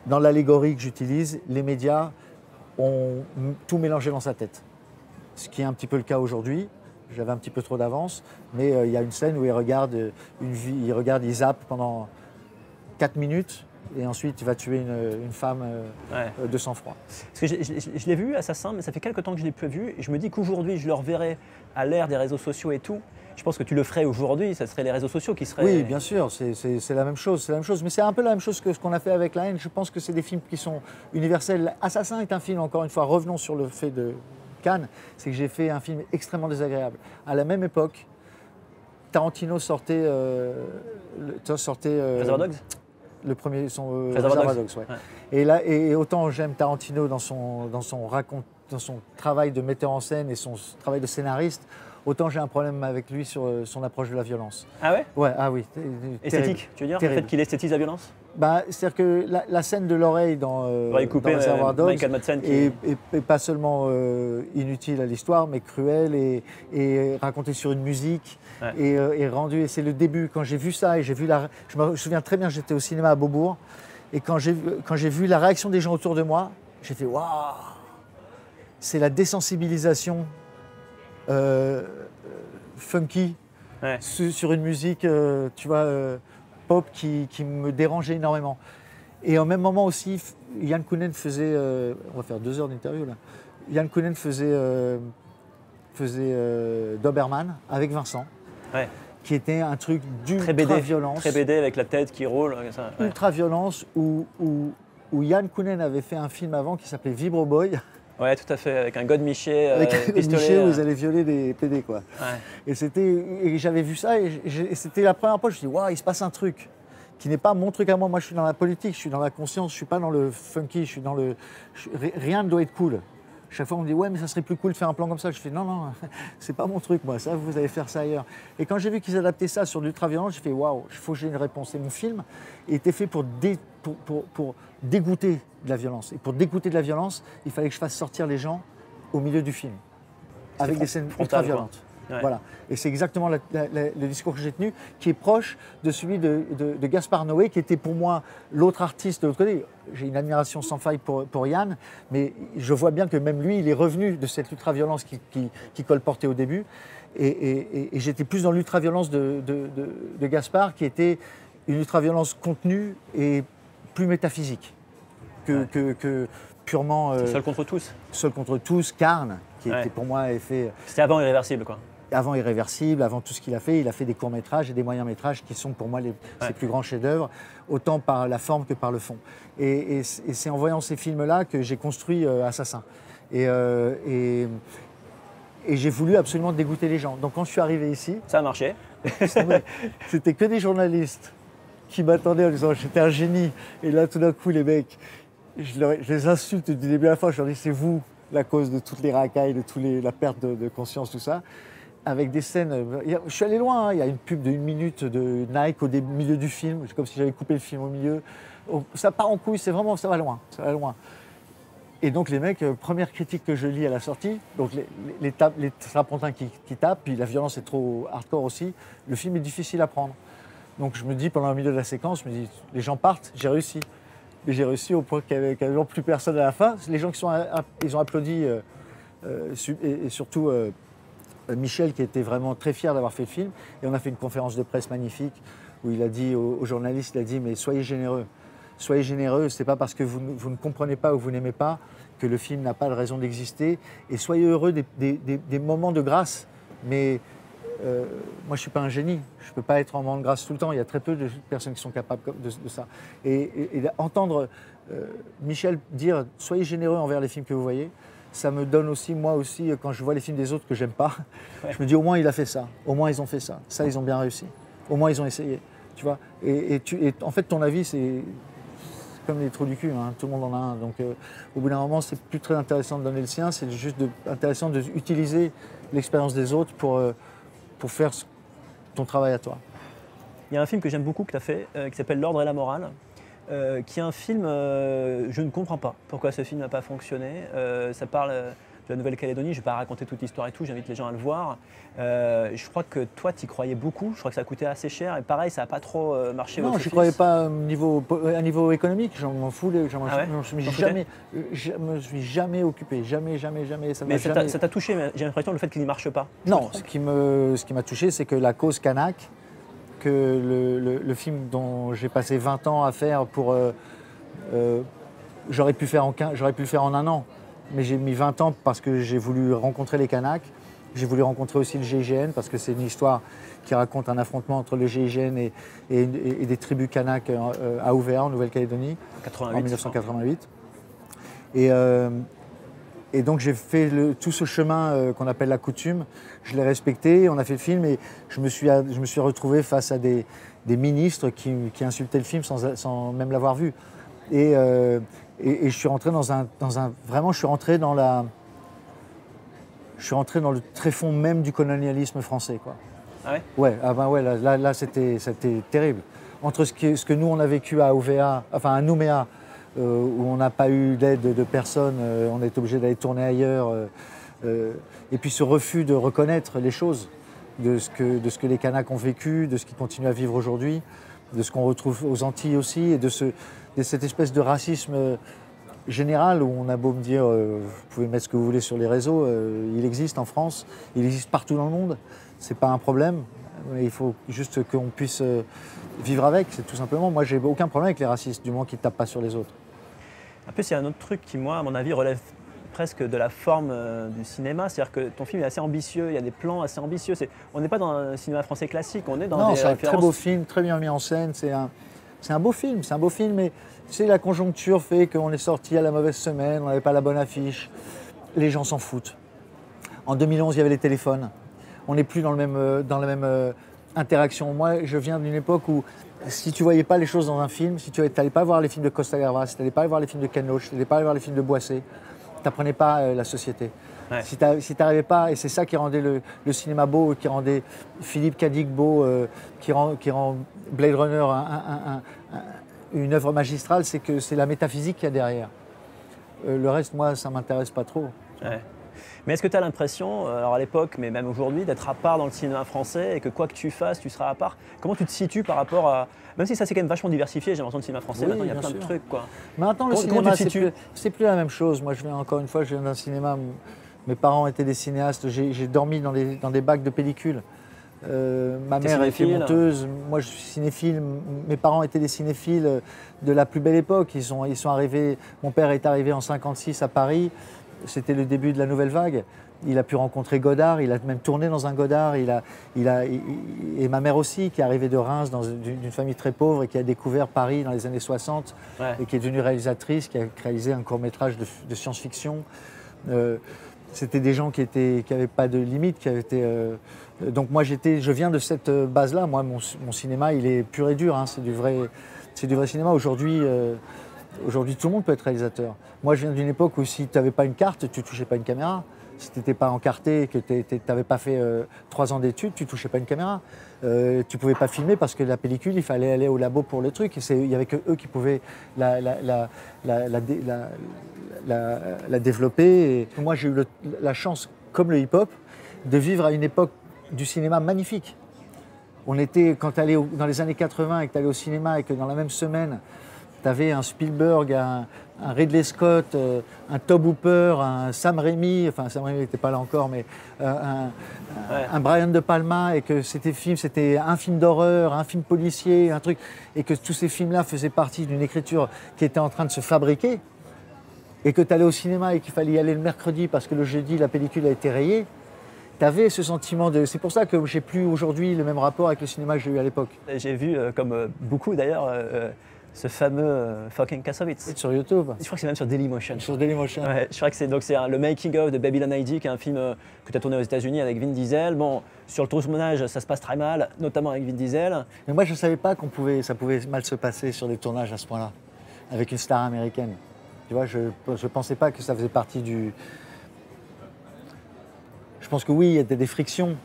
dans l'allégorie que j'utilise, les médias ont tout mélangé dans sa tête. Ce qui est un petit peu le cas aujourd'hui. J'avais un petit peu trop d'avance, mais il y a une scène où il zappe pendant 4 minutes et ensuite il va tuer une femme de sang-froid. Parce que je l'ai vu, Assassin, mais ça fait quelques temps que je ne l'ai plus vu et je me dis qu'aujourd'hui je le reverrai à l'ère des réseaux sociaux et tout. Je pense que tu le ferais aujourd'hui, ça serait les réseaux sociaux qui seraient... Oui, bien sûr, c'est la même chose, mais c'est un peu la même chose que ce qu'on a fait avec La Haine. Je pense que c'est des films qui sont universels. Assassin est un film, encore une fois, revenons sur le fait de Cannes, c'est que j'ai fait un film extrêmement désagréable. À la même époque, Tarantino sortait... Reservoir Dogs ? Le premier, Reservoir Dogs, ouais. Et autant j'aime Tarantino dans son travail de metteur en scène et son travail de scénariste, autant j'ai un problème avec lui sur son approche de la violence. Ah ouais ? Ouais, ah oui. Esthétique, tu veux dire, terrible. Le fait qu'il esthétise la violence ? C'est-à-dire que la scène de l'oreille dans Reservoir Dogs est pas seulement inutile à l'histoire, mais cruelle et racontée sur une musique et rendue. Et c'est le début, quand j'ai vu ça, et je me souviens très bien, j'étais au cinéma à Beaubourg, et quand j'ai vu la réaction des gens autour de moi, j'ai fait waouh, c'est la désensibilisation funky sur une musique, tu vois, pop qui me dérangeait énormément. Et au même moment aussi, Yann Kounen faisait, on va faire 2 heures d'interview là, Yann Kounen faisait Doberman avec Vincent, qui était un truc d'ultra-violence. Très BD avec la tête qui roule. Ça, ultra-violence où Yann Kounen avait fait un film avant qui s'appelait Vibro Boy. Ouais, tout à fait, avec un Godemiché avec un pistolet. Godemiché où ils allaient violer des PD, quoi. Ouais. Et j'avais vu ça et c'était la première fois que je me suis dit, waouh, il se passe un truc qui n'est pas mon truc à moi. Moi, je suis dans la politique, je suis dans la conscience, je suis pas dans le funky, je suis dans rien ne doit être cool. Chaque fois, on me dit, ouais, mais ça serait plus cool de faire un plan comme ça. Je fais, non, c'est pas mon truc, moi. Ça, vous allez faire ça ailleurs. Et quand j'ai vu qu'ils adaptaient ça sur l'ultra-violence, j'ai fait, waouh, il faut que j'ai une réponse. Et mon film était fait pour dégoûter de la violence. Et pour dégoûter de la violence, il fallait que je fasse sortir les gens au milieu du film, avec des scènes ultra-violentes. Ouais. Voilà. Et c'est exactement le discours que j'ai tenu, qui est proche de celui de Gaspard Noé, qui était pour moi l'autre artiste de l'autre côté. J'ai une admiration sans faille pour Yann, mais je vois bien que même lui, il est revenu de cette ultra-violence qui colportait au début. Et j'étais plus dans l'ultra-violence de Gaspard, qui était une ultra-violence contenue et plus métaphysique que purement... Seul contre tous. Seul contre tous, Carne, qui était pour moi effet... C'était avant Irréversible, quoi. Avant Irréversible, avant tout ce qu'il a fait des courts-métrages et des moyens-métrages qui sont pour moi ses plus grands chefs-d'œuvre, autant par la forme que par le fond. Et c'est en voyant ces films-là que j'ai construit Assassin. Et j'ai voulu absolument dégoûter les gens. Donc quand je suis arrivé ici... Ça a marché. C'était que des journalistes qui m'attendaient en disant j'étais un génie. Et là, tout d'un coup, les mecs, je les insulte du début à la fin. Je leur dis c'est vous la cause de toutes les racailles, de la perte de conscience, tout ça. Avec des scènes... Je suis allé loin, hein. Il y a une pub de 1 minute de Nike au milieu du film. C'est comme si j'avais coupé le film au milieu. Ça part en couille, ça va loin. Ça va loin. Et donc les mecs, première critique que je lis à la sortie, donc les strapontins qui tapent, puis la violence est trop hardcore aussi, le film est difficile à prendre. Donc je me dis, pendant le milieu de la séquence, je me dis, les gens partent, j'ai réussi. Mais j'ai réussi au point qu'il n'y avait quasiment plus personne à la fin. Les gens ils ont applaudi, et surtout Michel qui était vraiment très fier d'avoir fait le film. Et on a fait une conférence de presse magnifique où il a dit aux journalistes, il a dit, mais soyez généreux. Soyez généreux, c'est pas parce que vous ne comprenez pas ou vous n'aimez pas que le film n'a pas de raison d'exister. Et soyez heureux des moments de grâce. Mais moi, je ne suis pas un génie. Je ne peux pas être en moment de grâce tout le temps. Il y a très peu de personnes qui sont capables de ça. Et entendre Michel dire « Soyez généreux envers les films que vous voyez », ça me donne aussi, moi aussi, quand je vois les films des autres que j'aime pas, je me dis au moins il a fait ça. Au moins ils ont fait ça. Ça, ils ont bien réussi. Au moins ils ont essayé. Tu vois, et en fait, ton avis, c'est comme les trous du cul, hein, tout le monde en a un. Donc au bout d'un moment, c'est plus très intéressant de donner le sien, c'est juste intéressant d'utiliser l'expérience des autres pour faire ton travail à toi. Il y a un film que j'aime beaucoup que tu as fait, qui s'appelle L'Ordre et la Morale, qui est un film, je ne comprends pas pourquoi ce film n'a pas fonctionné. Ça parle de la Nouvelle-Calédonie, je ne vais pas raconter toute l'histoire et tout, j'invite les gens à le voir. Je crois que toi, tu y croyais beaucoup, je crois que ça coûtait assez cher, et pareil, ça n'a pas trop marché. Non, je ne croyais pas à niveau économique, j'en m'en fous, je me suis jamais occupé, jamais. Mais ça t'a touché, mais j'ai l'impression le fait qu'il ne marche pas. Non, ce qui m'a touché, c'est que la cause kanak, que le film dont j'ai passé 20 ans à faire j'aurais pu le faire en un an. Mais j'ai mis 20 ans parce que j'ai voulu rencontrer les Kanaks. J'ai voulu rencontrer aussi le GIGN parce que c'est une histoire qui raconte un affrontement entre le GIGN et des tribus Kanaks à Ouvéa, en Nouvelle-Calédonie, en 1988. Et donc j'ai fait tout ce chemin qu'on appelle la coutume. Je l'ai respecté, on a fait le film et je me suis retrouvé face à des ministres qui insultaient le film sans même l'avoir vu. Et je suis rentré vraiment, je suis rentré dans le tréfonds même du colonialisme français, quoi. Ah ouais? Ouais, là c'était terrible. Entre ce que nous on a vécu à Ouvéa, enfin à Nouméa, où on n'a pas eu d'aide de personne, on est obligé d'aller tourner ailleurs, et puis ce refus de reconnaître les choses, de ce que les Kanaks ont vécu, de ce qu'ils continuent à vivre aujourd'hui, de ce qu'on retrouve aux Antilles aussi, et de cette espèce de racisme général où on a beau me dire, vous pouvez mettre ce que vous voulez sur les réseaux, il existe en France, il existe partout dans le monde, c'est pas un problème, mais il faut juste qu'on puisse vivre avec, c'est tout simplement. Moi, j'ai aucun problème avec les racistes, du moment qu'ils ne tapent pas sur les autres. En plus, il y a un autre truc qui, moi, à mon avis, relève presque de la forme du cinéma, c'est-à-dire que ton film est assez ambitieux, il y a des plans assez ambitieux. On n'est pas dans un cinéma français classique, on est dans des références... Non, c'est un très beau film, très bien mis en scène, c'est un beau film, mais tu sais, la conjoncture fait qu'on est sorti à la mauvaise semaine, on n'avait pas la bonne affiche, les gens s'en foutent. En 2011, il y avait les téléphones, on n'est plus dans la même interaction. Moi, je viens d'une époque où si tu ne voyais pas les choses dans un film, si tu n'allais pas voir les films de Costa Gavras, si tu n'allais pas voir les films de Ken Loach, si tu n'allais pas voir les films de Boisset, tu n'apprenais pas la société. Ouais. Si tu n'arrivais pas, et c'est ça qui rendait le cinéma beau, qui rendait Philippe Cadic beau, qui rend Blade Runner une œuvre magistrale, c'est que c'est la métaphysique qu'il y a derrière. Le reste, moi, ça ne m'intéresse pas trop. Ouais. Mais est-ce que tu as l'impression, alors à l'époque, mais même aujourd'hui, d'être à part dans le cinéma français et que quoi que tu fasses, tu seras à part? Comment tu te situes par rapport à... Même si ça c'est quand même vachement diversifié, j'ai l'impression, le cinéma français, oui, maintenant il y a plein de trucs, quoi. Maintenant, le cinéma, c'est plus la même chose. Moi, je viens d'un cinéma, mes parents étaient des cinéastes, j'ai dormi dans des bacs de pellicules. Ma mère était monteuse, moi je suis cinéphile, mes parents étaient des cinéphiles de la plus belle époque. Ils sont arrivés, mon père est arrivé en 1956 à Paris, c'était le début de la nouvelle vague. Il a pu rencontrer Godard, il a même tourné dans un Godard, et ma mère aussi, qui est arrivée de Reims, d'une famille très pauvre et qui a découvert Paris dans les années 60, ouais. Et qui est devenue réalisatrice, qui a réalisé un court-métrage de science-fiction. C'était des gens qui n'avaient pas de limite, qui avaient été... donc moi, je viens de cette base-là. Moi, mon cinéma, il est pur et dur, hein, c'est du vrai cinéma. Aujourd'hui, tout le monde peut être réalisateur. Moi, je viens d'une époque où si tu n'avais pas une carte, tu ne touchais pas une caméra. Si tu n'étais pas encarté, que tu n'avais pas fait 3 ans d'études, tu ne touchais pas une caméra. Tu ne pouvais pas filmer parce que la pellicule, il fallait aller au labo pour le truc. Il n'y avait que eux qui pouvaient la développer. Et moi, j'ai eu la chance, comme le hip-hop, de vivre à une époque du cinéma magnifique. Quand tu allais dans les années 80 et que tu allais au cinéma et que dans la même semaine, tu avais un Spielberg, un Ridley Scott, un Tobe Hooper, un Sam Raimi, enfin Sam Raimi n'était pas là encore, mais un Brian De Palma, et que c'était un film d'horreur, un film policier, un truc, et que tous ces films-là faisaient partie d'une écriture qui était en train de se fabriquer, et que tu allais au cinéma et qu'il fallait y aller le mercredi parce que le jeudi, la pellicule a été rayée. Tu avais ce sentiment de... C'est pour ça que j'ai plus aujourd'hui le même rapport avec le cinéma que j'ai eu à l'époque. J'ai vu, comme beaucoup d'ailleurs, ce fameux Fucking Kassovitz. Sur YouTube. Je crois que c'est même sur Dailymotion. Sur Dailymotion. Ouais, je crois que c'est le making of de Babylon ID, qui est un film que tu as tourné aux États-Unis avec Vin Diesel. Bon, sur le tournage, ça se passe très mal, notamment avec Vin Diesel. Mais moi, je ne savais pas ça pouvait mal se passer sur des tournages à ce point-là, avec une star américaine. Tu vois, je ne pensais pas que ça faisait partie du... Je pense que oui, il y a des frictions,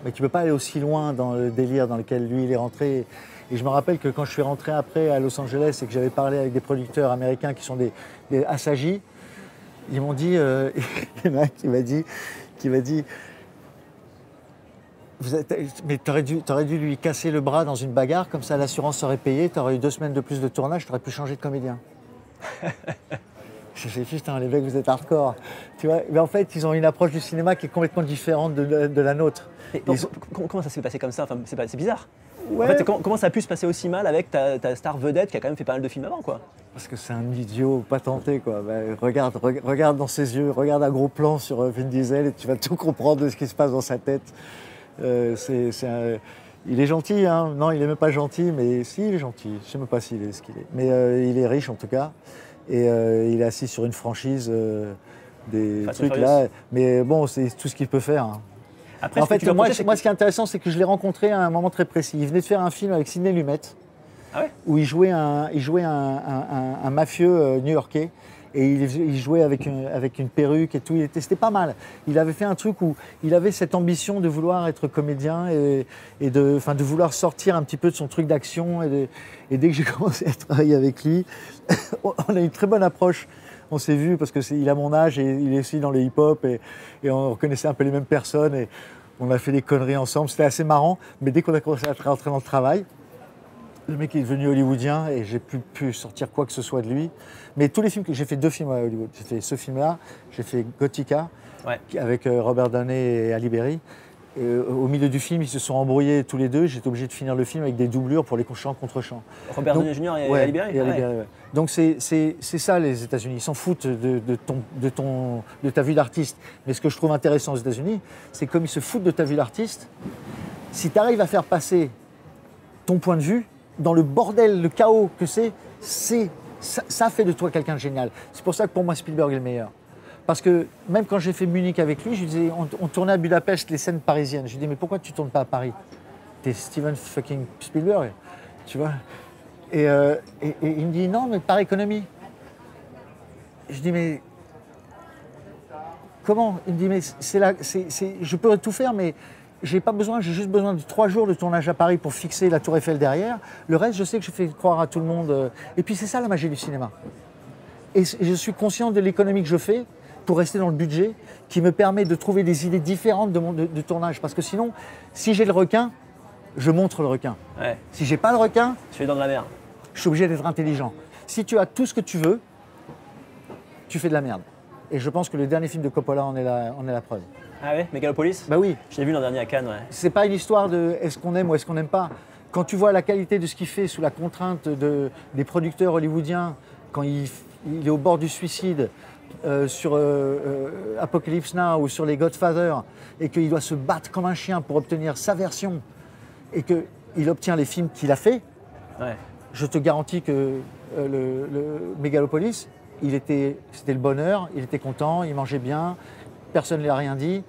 mais tu ne peux pas aller aussi loin dans le délire dans lequel lui, il est rentré. Et je me rappelle que quand je suis rentré après à Los Angeles et que j'avais parlé avec des producteurs américains qui sont des assagis, ils m'ont dit, il y en a un qui m'a dit, mais t'aurais dû lui casser le bras dans une bagarre, comme ça l'assurance aurait payé, t'aurais eu 2 semaines de plus de tournage, t'aurais pu changer de comédien. Je me suis dit, putain, les mecs, vous êtes hardcore. Tu vois, mais en fait, ils ont une approche du cinéma qui est complètement différente de la nôtre. Comment ça s'est passé comme ça? Enfin, c'est bizarre. Ouais. En fait, comment ça a pu se passer aussi mal avec ta star vedette qui a quand même fait pas mal de films avant, quoi? Parce que c'est un idiot patenté, quoi. Ben, regarde dans ses yeux, regarde un gros plan sur Vin Diesel et tu vas tout comprendre de ce qui se passe dans sa tête. Il est gentil, hein. Non, il n'est même pas gentil, mais si, il est gentil. Je ne sais même pas s'il est ce qu'il est. Mais il est riche, en tout cas. Et il est assis sur une franchise des trucs là. Mais bon, c'est tout ce qu'il peut faire. Hein. Après, en fait, moi, ce qui est intéressant, c'est que je l'ai rencontré à un moment très précis. Il venait de faire un film avec Sidney Lumet, où il jouait un mafieux new-yorkais. Et il jouait avec une perruque et tout. C'était pas mal. Il avait fait un truc où il avait cette ambition de vouloir être comédien et de vouloir sortir un petit peu de son truc d'action. Et dès que j'ai commencé à travailler avec lui, on a eu une très bonne approche. On s'est vu parce qu'il a mon âge et il est aussi dans le hip-hop et on reconnaissait un peu les mêmes personnes et on a fait des conneries ensemble. C'était assez marrant. Mais dès qu'on a commencé à rentrer dans le travail, le mec est devenu hollywoodien et j'ai plus pu sortir quoi que ce soit de lui. Mais tous les films j'ai fait 2 films à Hollywood. J'ai fait ce film-là, j'ai fait Gothica avec Robert Downey et Halle Berry. Et au milieu du film, ils se sont embrouillés tous les deux. J'étais obligé de finir le film avec des doublures pour les chants contre chants. Robert Downey Jr. et Halle Berry. Donc c'est ça les États-Unis. Ils s'en foutent de ta vue d'artiste. Mais ce que je trouve intéressant aux États-Unis, c'est comme ils se foutent de ta vue d'artiste. Si tu arrives à faire passer ton point de vue dans le bordel, le chaos que ça fait de toi quelqu'un de génial. C'est pour ça que pour moi Spielberg est le meilleur. Parce que même quand j'ai fait Munich avec lui, je lui disais, on tournait à Budapest les scènes parisiennes. Je lui dis, mais pourquoi tu ne tournes pas à Paris? T'es Steven fucking Spielberg, tu vois. Et il me dit, non, mais par économie. Je dis, mais comment? Il me dit, mais je peux tout faire, mais j'ai pas besoin, j'ai juste besoin de 3 jours de tournage à Paris pour fixer la Tour Eiffel derrière. Le reste, je sais que je fais croire à tout le monde. Et puis c'est ça la magie du cinéma. Et je suis conscient de l'économie que je fais pour rester dans le budget, qui me permet de trouver des idées différentes de tournage. Parce que sinon, si j'ai le requin, je montre le requin. Ouais. Si j'ai pas le requin, je suis dans de la merde. Je suis obligé d'être intelligent. Si tu as tout ce que tu veux, tu fais de la merde. Et je pense que le dernier film de Coppola en est la preuve. Ah ouais, Megalopolis? Bah oui. Je l'ai vu l'an dernier à Cannes, ouais. C'est pas une histoire de est-ce qu'on aime ou est-ce qu'on n'aime pas. Quand tu vois la qualité de ce qu'il fait sous la contrainte des producteurs hollywoodiens, quand il est au bord du suicide, sur Apocalypse Now ou sur les Godfather, et qu'il doit se battre comme un chien pour obtenir sa version, et qu'il obtient les films qu'il a fait, je te garantis que le Megalopolis, c'était le bonheur, il était content, il mangeait bien, personne ne lui a rien dit.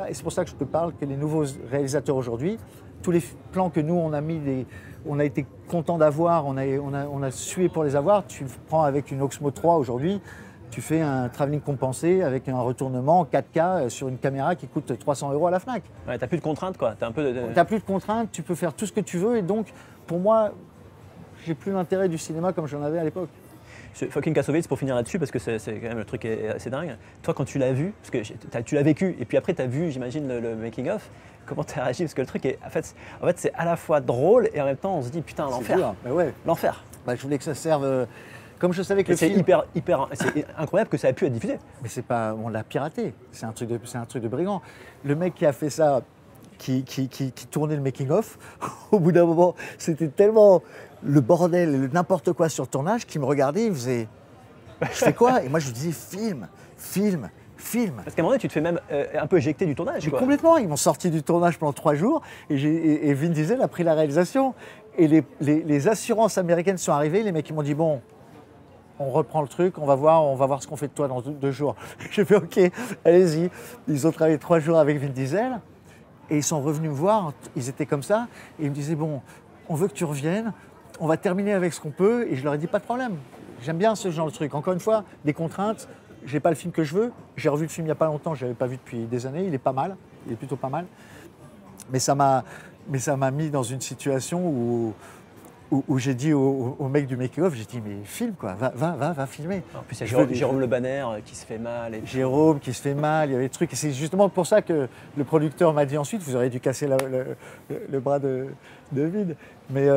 Et c'est pour ça que je te parle que les nouveaux réalisateurs aujourd'hui, tous les plans que nous on a été content d'avoir, on a sué pour les avoir, tu prends avec une Oxmo 3 aujourd'hui, tu fais un travelling compensé avec un retournement en 4K sur une caméra qui coûte 300 € à la Fnac. Ouais, t'as plus de contraintes, quoi. T'as plus de contraintes, tu peux faire tout ce que tu veux et donc pour moi, j'ai plus l'intérêt du cinéma comme j'en avais à l'époque. Fucking Kassovitz, pour finir là-dessus, parce que c'est quand même le truc est assez dingue. Toi, quand tu l'as vu, parce que tu l'as vécu, et puis après tu as vu, j'imagine, le making-of, comment tu as réagi? Parce que le truc est, en fait c'est à la fois drôle et en même temps on se dit putain, l'enfer. Ouais. L'enfer. Bah, je voulais que ça serve. Comme je savais que le C'est film. c'est incroyable que ça ait pu être diffusé. Mais c'est pas, on l'a piraté. C'est un truc de brigand. Le mec qui a fait ça, qui tournait le making of, au bout d'un moment, c'était tellement le bordel, n'importe quoi sur le tournage, qu'il me regardait, il faisait, je fais quoi? Et moi je lui disais film. Parce qu'à un moment donné, tu te fais même un peu éjecter du tournage. Mais complètement. Ils m'ont sorti du tournage pendant 3 jours et Vin Diesel a pris la réalisation. Et les assurances américaines sont arrivées. Les mecs ils m'ont dit bon. On reprend le truc, on va voir ce qu'on fait de toi dans 2 jours. J'ai fait OK, allez-y. Ils ont travaillé 3 jours avec Vin Diesel et ils sont revenus me voir, ils étaient comme ça, et ils me disaient bon, on veut que tu reviennes, on va terminer avec ce qu'on peut, et je leur ai dit pas de problème. J'aime bien ce genre de truc. Encore une fois, des contraintes, j'ai pas le film que je veux, j'ai revu le film il n'y a pas longtemps, je l'avais pas vu depuis des années, il est pas mal, il est plutôt pas mal. Mais ça m'a mis dans une situation où j'ai dit au mec du make-off, j'ai dit mais filme quoi, va filmer. En plus il y a Jérôme Le Banner qui se fait mal. Jérôme qui se fait mal, il y avait des trucs. Et c'est justement pour ça que le producteur m'a dit ensuite, vous auriez dû casser le bras de Vin. Mais,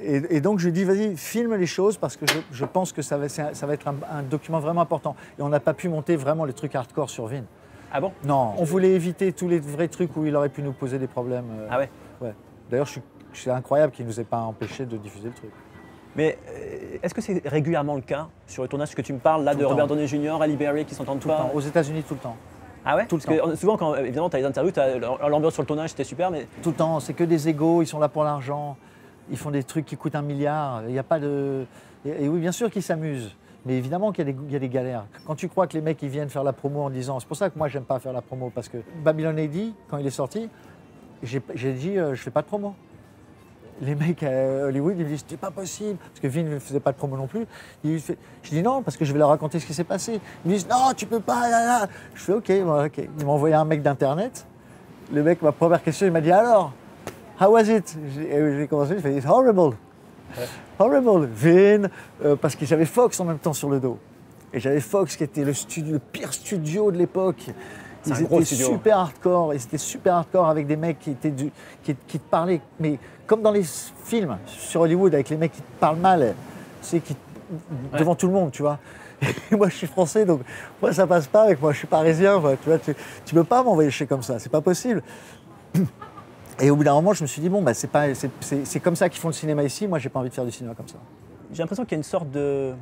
et donc je lui ai dit vas-y, filme les choses parce que je pense que ça va être un document vraiment important. Et on n'a pas pu monter vraiment les trucs hardcore sur Vin. Ah bon? Non, on voulait éviter tous les vrais trucs où il aurait pu nous poser des problèmes. Ah ouais? Ouais. D'ailleurs, c'est incroyable qu'il ne nous ait pas empêché de diffuser le truc. Mais est-ce que c'est régulièrement le cas sur le tournage que tu me parles là de Robert Downey Jr., Halle Berry qui s'entendent pas? Aux États-Unis, tout le temps. Ah ouais? Tout le Parce temps. que souvent, quand évidemment, tu as les interviews, l'ambiance sur le tournage, c'était super, mais. Tout le temps, c'est que des égos, ils sont là pour l'argent, ils font des trucs qui coûtent 1 milliard, il n'y a pas de. Et oui, bien sûr qu'ils s'amusent, mais évidemment qu'il y a des galères. Quand tu crois que les mecs ils viennent faire la promo en disant. C'est pour ça que moi, j'aime pas faire la promo, parce que Babylon AD, quand il est sorti, j'ai dit je fais pas de promo. Les mecs à Hollywood, ils me disent c'est pas possible, parce que Vin ne faisait pas de promo non plus. Je dis non, parce que je vais leur raconter ce qui s'est passé. Ils me disent non, tu peux pas, là. Je fais ok. Ils m'ont envoyé un mec d'internet. Le mec, ma première question, il m'a dit alors, how was it? J'ai commencé, j'ai fait it's horrible. Ouais. Horrible. Vin, parce que j'avais Fox en même temps sur le dos. Et j'avais Fox qui était le pire studio de l'époque. Ils étaient super hardcore, avec des mecs qui te parlaient, mais comme dans les films sur Hollywood, avec les mecs qui te parlent mal, tu sais, devant tout le monde, tu vois. Et moi, je suis français, donc moi, ça passe pas avec moi, je suis parisien, moi, tu vois, tu peux pas m'envoyer chier comme ça, c'est pas possible. Et au bout d'un moment, je me suis dit, bon, bah, c'est comme ça qu'ils font le cinéma ici, moi, j'ai pas envie de faire du cinéma comme ça. J'ai l'impression qu'il y a une sorte de.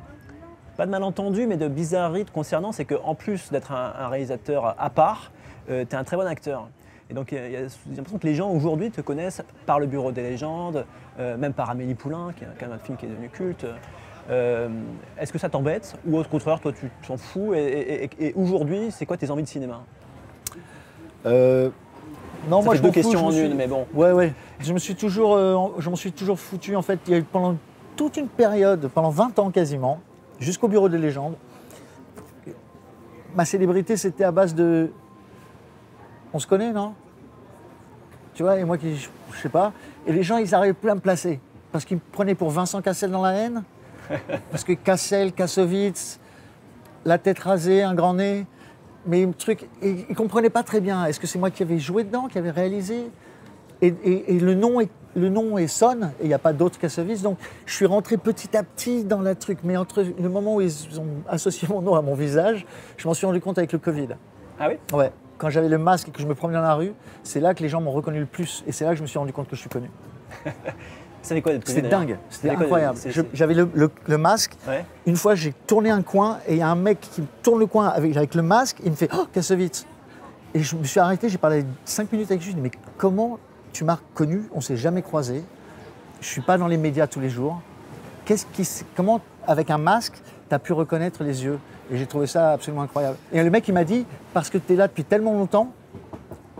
Pas de malentendu, mais de bizarrerie te concernant, c'est qu'en plus d'être un réalisateur à part, tu es un très bon acteur. Et donc j'ai l'impression que les gens aujourd'hui te connaissent par Le Bureau des légendes, même par Amélie Poulain, qui est quand même un film qui est devenu culte. Est-ce que ça t'embête ou au contraire, toi, tu t'en fous? Et aujourd'hui, c'est quoi tes envies de cinéma? Non, moi, deux questions en une, mais bon. Ouais. Je m'en suis toujours foutu, en fait. Il y a eu pendant toute une période, pendant 20 ans quasiment, jusqu'au Bureau des légendes. Ma célébrité, c'était à base de... On se connaît, non? Tu vois, et moi, je sais pas. Et les gens, ils n'arrivaient plus à me placer. Parce qu'ils me prenaient pour Vincent Cassel dans La Haine. Parce que Cassel, Kassovitz, la tête rasée, un grand nez. Mais le truc, ils ne comprenaient pas très bien. Est-ce que c'est moi qui avais joué dedans, qui avais réalisé? Et le nom est sonne, et il n'y a pas d'autres Kassovitz. Donc, je suis rentré petit à petit dans le truc. Mais entre le moment où ils ont associé mon nom à mon visage, je m'en suis rendu compte avec le Covid. Ah oui? Ouais. Quand j'avais le masque et que je me promenais dans la rue, c'est là que les gens m'ont reconnu le plus. Et c'est là que je me suis rendu compte que je suis connu. Ça fait quoi d'être connu? C'était dingue, c'était incroyable. J'avais le masque. Ouais. Une fois, j'ai tourné un coin et il y a un mec qui tourne le coin avec le masque. Il me fait « Oh, Kassovitz !» Et je me suis arrêté, j'ai parlé 5 minutes avec lui. Je lui ai dit « Mais comment tu m'as reconnu? On ne s'est jamais croisés. Je ne suis pas dans les médias tous les jours. Comment, avec un masque, tu as pu reconnaître les yeux ?» Et j'ai trouvé ça absolument incroyable. Et le mec, il m'a dit « Parce que tu es là depuis tellement longtemps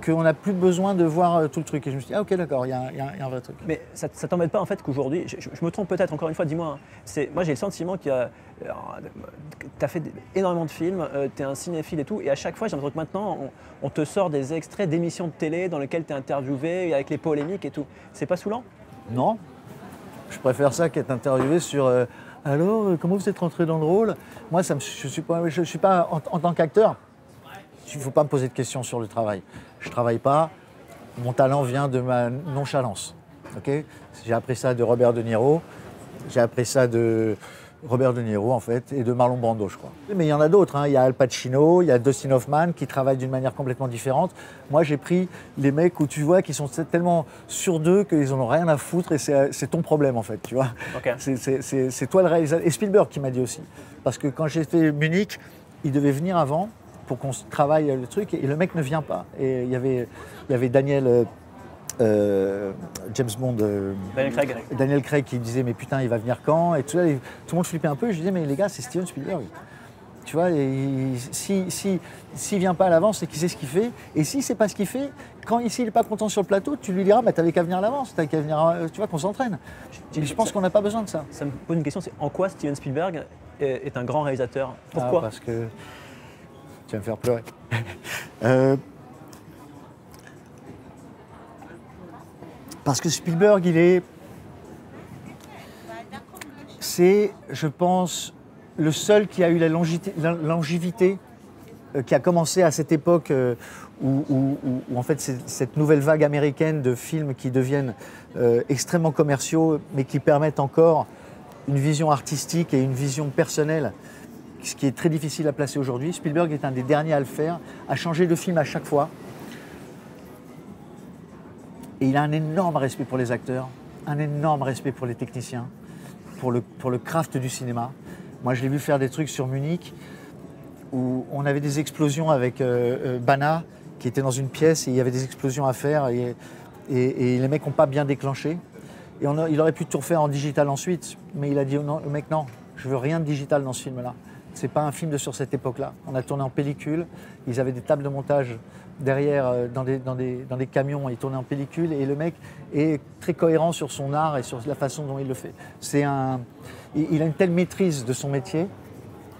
qu'on n'a plus besoin de voir tout le truc. » Et je me suis dit « Ah ok, d'accord, il y a un vrai truc. » Mais ça ne t'embête pas en fait qu'aujourd'hui, je me trompe peut-être encore une fois, dis-moi, moi j'ai le sentiment qu'il y a... Tu as fait énormément de films, tu es un cinéphile et tout, et à chaque fois j'ai l'impression que maintenant on te sort des extraits d'émissions de télé dans lesquelles tu es interviewé, avec les polémiques et tout. C'est pas saoulant? Non. Je préfère ça qu'être interviewé sur alors, comment vous êtes rentré dans le rôle? Moi, je ne suis pas en tant qu'acteur, il ne faut pas me poser de questions sur le travail. Je ne travaille pas, mon talent vient de ma nonchalance. Okay, j'ai appris ça de Robert De Niro, j'ai appris ça de Robert De Niro en fait, et de Marlon Brando, je crois. Mais il y en a d'autres, hein. Il y a Al Pacino, il y a Dustin Hoffman qui travaillent d'une manière complètement différente. Moi, j'ai pris les mecs où tu vois qui sont tellement sûrs d'eux qu'ils n'en ont rien à foutre et c'est ton problème en fait, tu vois. Okay. C'est toi le réalisateur. Et Spielberg qui m'a dit aussi, parce que quand j'ai fait Munich, il devait venir avant pour qu'on travaille le truc et le mec ne vient pas. Et il y avait Daniel... James Bond, Daniel Craig qui disait mais putain il va venir quand et tout le monde flippait un peu et je disais mais les gars c'est Steven Spielberg, tu vois, s'il vient pas à l'avance c'est qu'il sait ce qu'il fait et si c'est pas ce qu'il fait, quand ici il est pas content sur le plateau tu lui diras mais t'avais qu'à venir à l'avance, t'avais qu'à venir, tu vois, qu'on s'entraîne. Je pense qu'on n'a pas besoin de ça. Ça me pose une question, c'est en quoi Steven Spielberg est un grand réalisateur? Pourquoi? Parce que tu vas me faire pleurer. Parce que Spielberg, c'est, je pense, le seul qui a eu la longévité, qui a commencé à cette époque où en fait c'est cette nouvelle vague américaine de films qui deviennent extrêmement commerciaux, mais qui permettent encore une vision artistique et une vision personnelle, ce qui est très difficile à placer aujourd'hui. Spielberg est un des derniers à le faire, à changer de film à chaque fois. Et il a un énorme respect pour les acteurs, un énorme respect pour les techniciens, pour le craft du cinéma. Moi, je l'ai vu faire des trucs sur Munich où on avait des explosions avec Bana, qui était dans une pièce et il y avait des explosions à faire et les mecs n'ont pas bien déclenché. Et il aurait pu tout refaire en digital ensuite, mais il a dit non, le mec, non, je veux rien de digital dans ce film-là. C'est pas un film sur cette époque-là. On a tourné en pellicule, ils avaient des tables de montage derrière dans des camions, il tournait en pellicule et le mec est très cohérent sur son art et sur la façon dont il le fait. Il a une telle maîtrise de son métier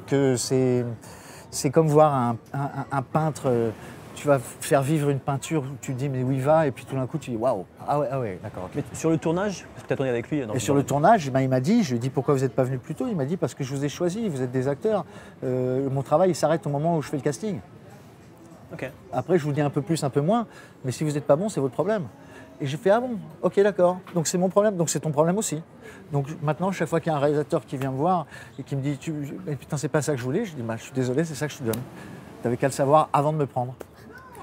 que c'est comme voir un peintre, tu vas faire vivre une peinture, tu te dis mais où il va et puis tout d'un coup tu dis waouh, ah ouais, d'accord. Okay. Mais sur le tournage, parce que tu as tourné avec lui. Et sur le tournage, ben, il m'a dit, je lui ai dit pourquoi vous n'êtes pas venu plus tôt, il m'a dit parce que je vous ai choisi, vous êtes des acteurs, mon travail il s'arrête au moment où je fais le casting. Okay. Après, je vous dis un peu plus, un peu moins, mais si vous n'êtes pas bon, c'est votre problème. Et j'ai fait, ah bon, ok, d'accord, donc c'est mon problème, donc c'est ton problème aussi. Donc maintenant, chaque fois qu'il y a un réalisateur qui vient me voir et qui me dit, mais putain, c'est pas ça que je voulais, je dis, bah, je suis désolé, c'est ça que je te donne. T'avais qu'à le savoir avant de me prendre.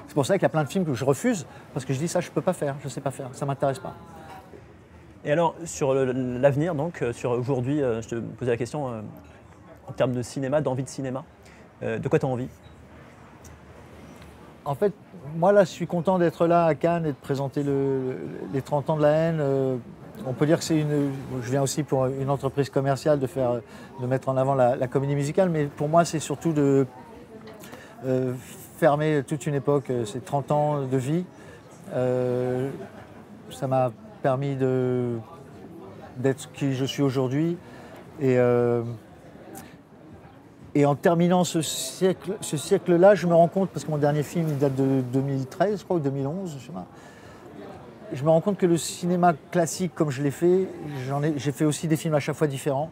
C'est pour ça qu'il y a plein de films que je refuse, parce que je dis, ça, je peux pas faire, je sais pas faire, ça m'intéresse pas. Et alors, sur l'avenir, donc, sur aujourd'hui, je te posais la question, en termes de cinéma, d'envie de cinéma, de quoi tu as envie? En fait, moi là, je suis content d'être là à Cannes et de présenter les 30 ans de la haine. On peut dire que je viens aussi pour une entreprise commerciale de mettre en avant la comédie musicale, mais pour moi, c'est surtout de fermer toute une époque, c'est 30 ans de vie. Ça m'a permis d'être qui je suis aujourd'hui. Et en terminant ce siècle-là, je me rends compte, parce que mon dernier film il date de 2013, je crois, ou 2011, je sais pas. Je me rends compte que le cinéma classique, comme je l'ai fait, j'ai fait aussi des films à chaque fois différents.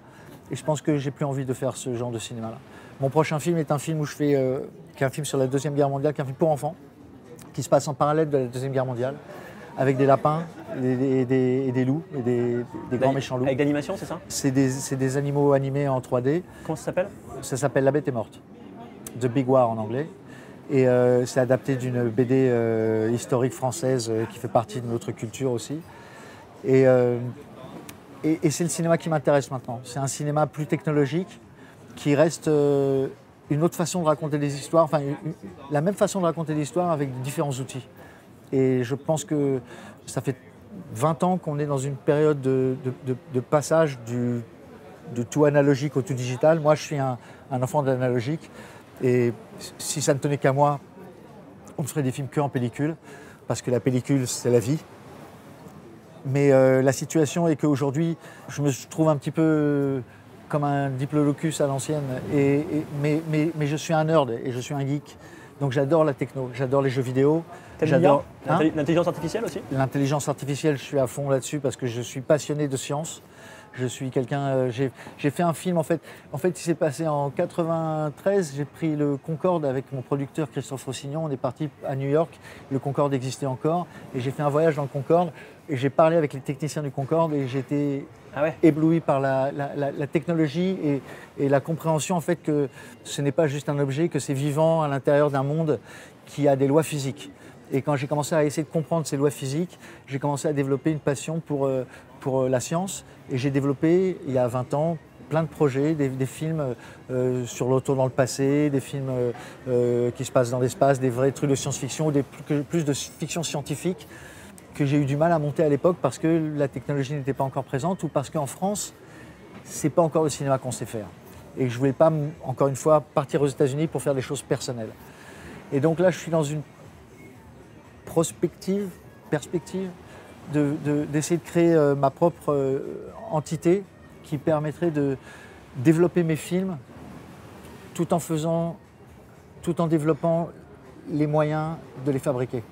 Et je pense que j'ai plus envie de faire ce genre de cinéma-là. Mon prochain film est un film qui est un film sur la Deuxième Guerre mondiale, qui est un film pour enfants, qui se passe en parallèle de la Deuxième Guerre mondiale, avec des lapins et des loups, et des grands méchants loups. Avec l'animation, c'est ça? C'est des animaux animés en 3D. Comment ça s'appelle? Ça s'appelle La Bête est morte, The Big War en anglais. Et c'est adapté d'une BD historique française qui fait partie de notre culture aussi. Et c'est le cinéma qui m'intéresse maintenant. C'est un cinéma plus technologique, qui reste une autre façon de raconter des histoires, enfin la même façon de raconter des histoires avec différents outils. Et je pense que ça fait 20 ans qu'on est dans une période de passage de tout analogique au tout digital. Moi, je suis un enfant de l'analogique. Et si ça ne tenait qu'à moi, on ne ferait des films qu'en pellicule, parce que la pellicule, c'est la vie. Mais la situation est qu'aujourd'hui, je me trouve un petit peu comme un diplodocus à l'ancienne. Mais je suis un nerd et je suis un geek. Donc j'adore la techno, j'adore les jeux vidéo. J'adore l'intelligence artificielle aussi. L'intelligence artificielle, je suis à fond là-dessus parce que je suis passionné de science. Je suis quelqu'un. J'ai fait un film en fait. En fait, il s'est passé en 93. J'ai pris le Concorde avec mon producteur Christophe Roussignon. On est parti à New York. Le Concorde existait encore et j'ai fait un voyage dans le Concorde et j'ai parlé avec les techniciens du Concorde et j'étais ébloui par la technologie et la compréhension en fait que ce n'est pas juste un objet, que c'est vivant à l'intérieur d'un monde qui a des lois physiques. Et quand j'ai commencé à essayer de comprendre ces lois physiques, j'ai commencé à développer une passion pour la science. Et j'ai développé, il y a 20 ans, plein de projets, des films sur l'auto dans le passé, des films qui se passent dans l'espace, des vrais trucs de science-fiction, plus de fiction scientifique que j'ai eu du mal à monter à l'époque parce que la technologie n'était pas encore présente ou parce qu'en France, c'est pas encore le cinéma qu'on sait faire. Et que je voulais pas, encore une fois, partir aux États-Unis pour faire des choses personnelles. Et donc là, je suis dans une perspective d'essayer de créer ma propre entité qui permettrait de développer mes films tout en développant les moyens de les fabriquer.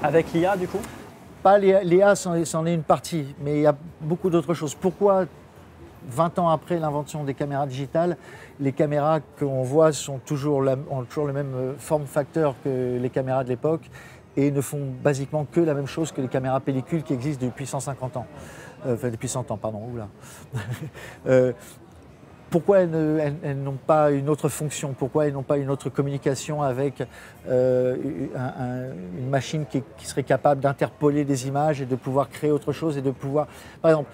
Avec l'IA du coup? Pas l'IA, c'en est une partie, mais il y a beaucoup d'autres choses. Pourquoi 20 ans après l'invention des caméras digitales, les caméras qu'on voit ont toujours le même form factor que les caméras de l'époque et ne font basiquement que la même chose que les caméras pellicules qui existent depuis 150 ans. Enfin, depuis 100 ans, pardon. Oula. Pourquoi elles n'ont pas une autre fonction? Pourquoi elles n'ont pas une autre communication avec une machine qui serait capable d'interpoler des images et de pouvoir créer autre chose et de pouvoir... Par exemple,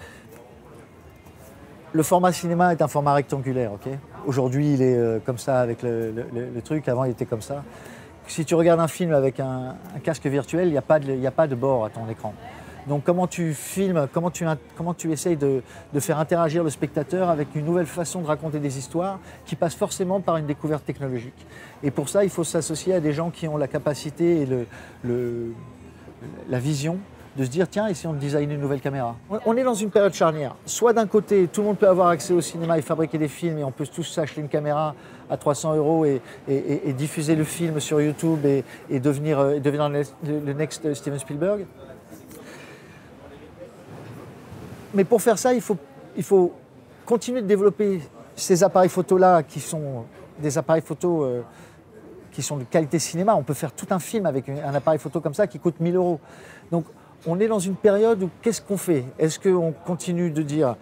le format cinéma est un format rectangulaire. Okay. Aujourd'hui, il est comme ça avec le truc. Avant, il était comme ça. Si tu regardes un film avec un casque virtuel, il n'y a pas de bord à ton écran. Donc comment tu filmes, comment tu essayes de faire interagir le spectateur avec une nouvelle façon de raconter des histoires qui passe forcément par une découverte technologique. Et pour ça, il faut s'associer à des gens qui ont la capacité et la vision de se dire tiens, essayons de designer une nouvelle caméra. On est dans une période charnière. Soit d'un côté, tout le monde peut avoir accès au cinéma et fabriquer des films et on peut tous s'acheter une caméra à 300 € et diffuser le film sur YouTube et devenir le next Steven Spielberg. Mais pour faire ça, il faut continuer de développer ces appareils photo-là qui sont des appareils photo qui sont de qualité cinéma. On peut faire tout un film avec un appareil photo comme ça qui coûte 1 000 €. Donc on est dans une période où qu'est-ce qu'on fait? Est-ce qu'on continue de dire,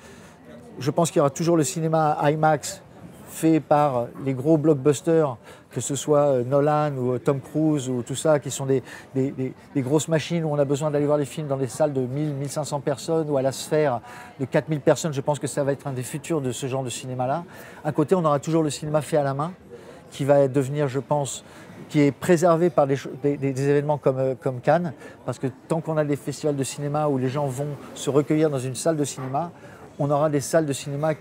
je pense qu'il y aura toujours le cinéma IMAX fait par les gros blockbusters, que ce soit Nolan ou Tom Cruise ou tout ça, qui sont des grosses machines où on a besoin d'aller voir les films dans des salles de 1000-1500 personnes ou à la Sphère de 4000 personnes. Je pense que ça va être un des futurs de ce genre de cinéma-là. À côté, on aura toujours le cinéma fait à la main, qui va devenir, je pense, qui est préservé par des événements comme Cannes, parce que tant qu'on a des festivals de cinéma où les gens vont se recueillir dans une salle de cinéma, on aura des salles de cinéma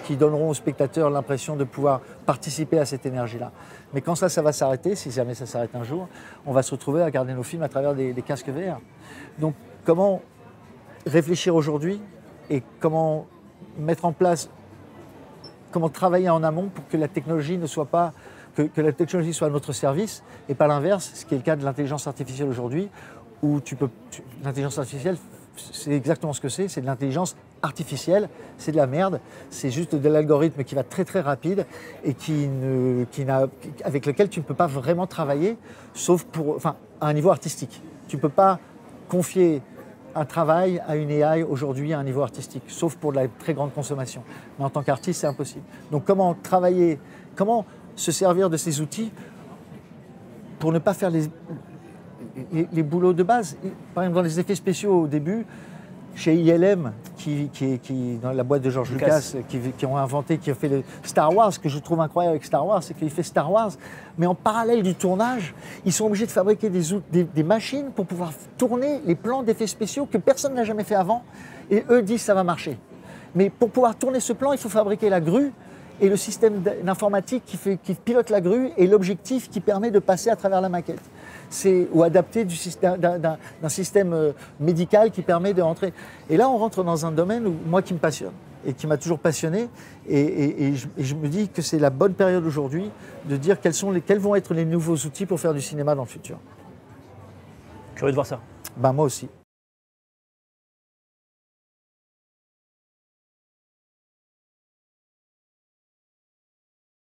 qui donneront aux spectateurs l'impression de pouvoir participer à cette énergie-là. Mais quand ça va s'arrêter, si jamais ça s'arrête un jour, on va se retrouver à regarder nos films à travers des casques VR. Donc comment réfléchir aujourd'hui et comment mettre en place, comment travailler en amont pour que la technologie ne soit pas, que la technologie soit à notre service et pas l'inverse, ce qui est le cas de l'intelligence artificielle aujourd'hui, où l'intelligence artificielle, c'est exactement ce que c'est de l'intelligence artificielle, c'est de la merde, c'est juste de l'algorithme qui va très très rapide et avec lequel tu ne peux pas vraiment travailler, sauf à un niveau artistique. Tu ne peux pas confier un travail à une AI aujourd'hui à un niveau artistique, sauf pour de la très grande consommation. Mais en tant qu'artiste, c'est impossible. Donc comment travailler, comment se servir de ces outils pour ne pas faire les boulots de base. Par exemple, dans les effets spéciaux au début, chez ILM, qui dans la boîte de George Lucas, qui ont inventé, qui a fait le Star Wars, ce que je trouve incroyable avec Star Wars, c'est qu'il fait Star Wars, mais en parallèle du tournage, ils sont obligés de fabriquer des machines pour pouvoir tourner les plans d'effets spéciaux que personne n'a jamais fait avant, et eux disent ça va marcher. Mais pour pouvoir tourner ce plan, il faut fabriquer la grue et le système d'informatique qui pilote la grue et l'objectif qui permet de passer à travers la maquette. Ou adapté d'un système médical qui permet de rentrer. Et là, on rentre dans un domaine qui me passionne et qui m'a toujours passionné. Et je me dis que c'est la bonne période aujourd'hui de dire quels vont être les nouveaux outils pour faire du cinéma dans le futur. Curieux de voir ça. Ben, moi aussi.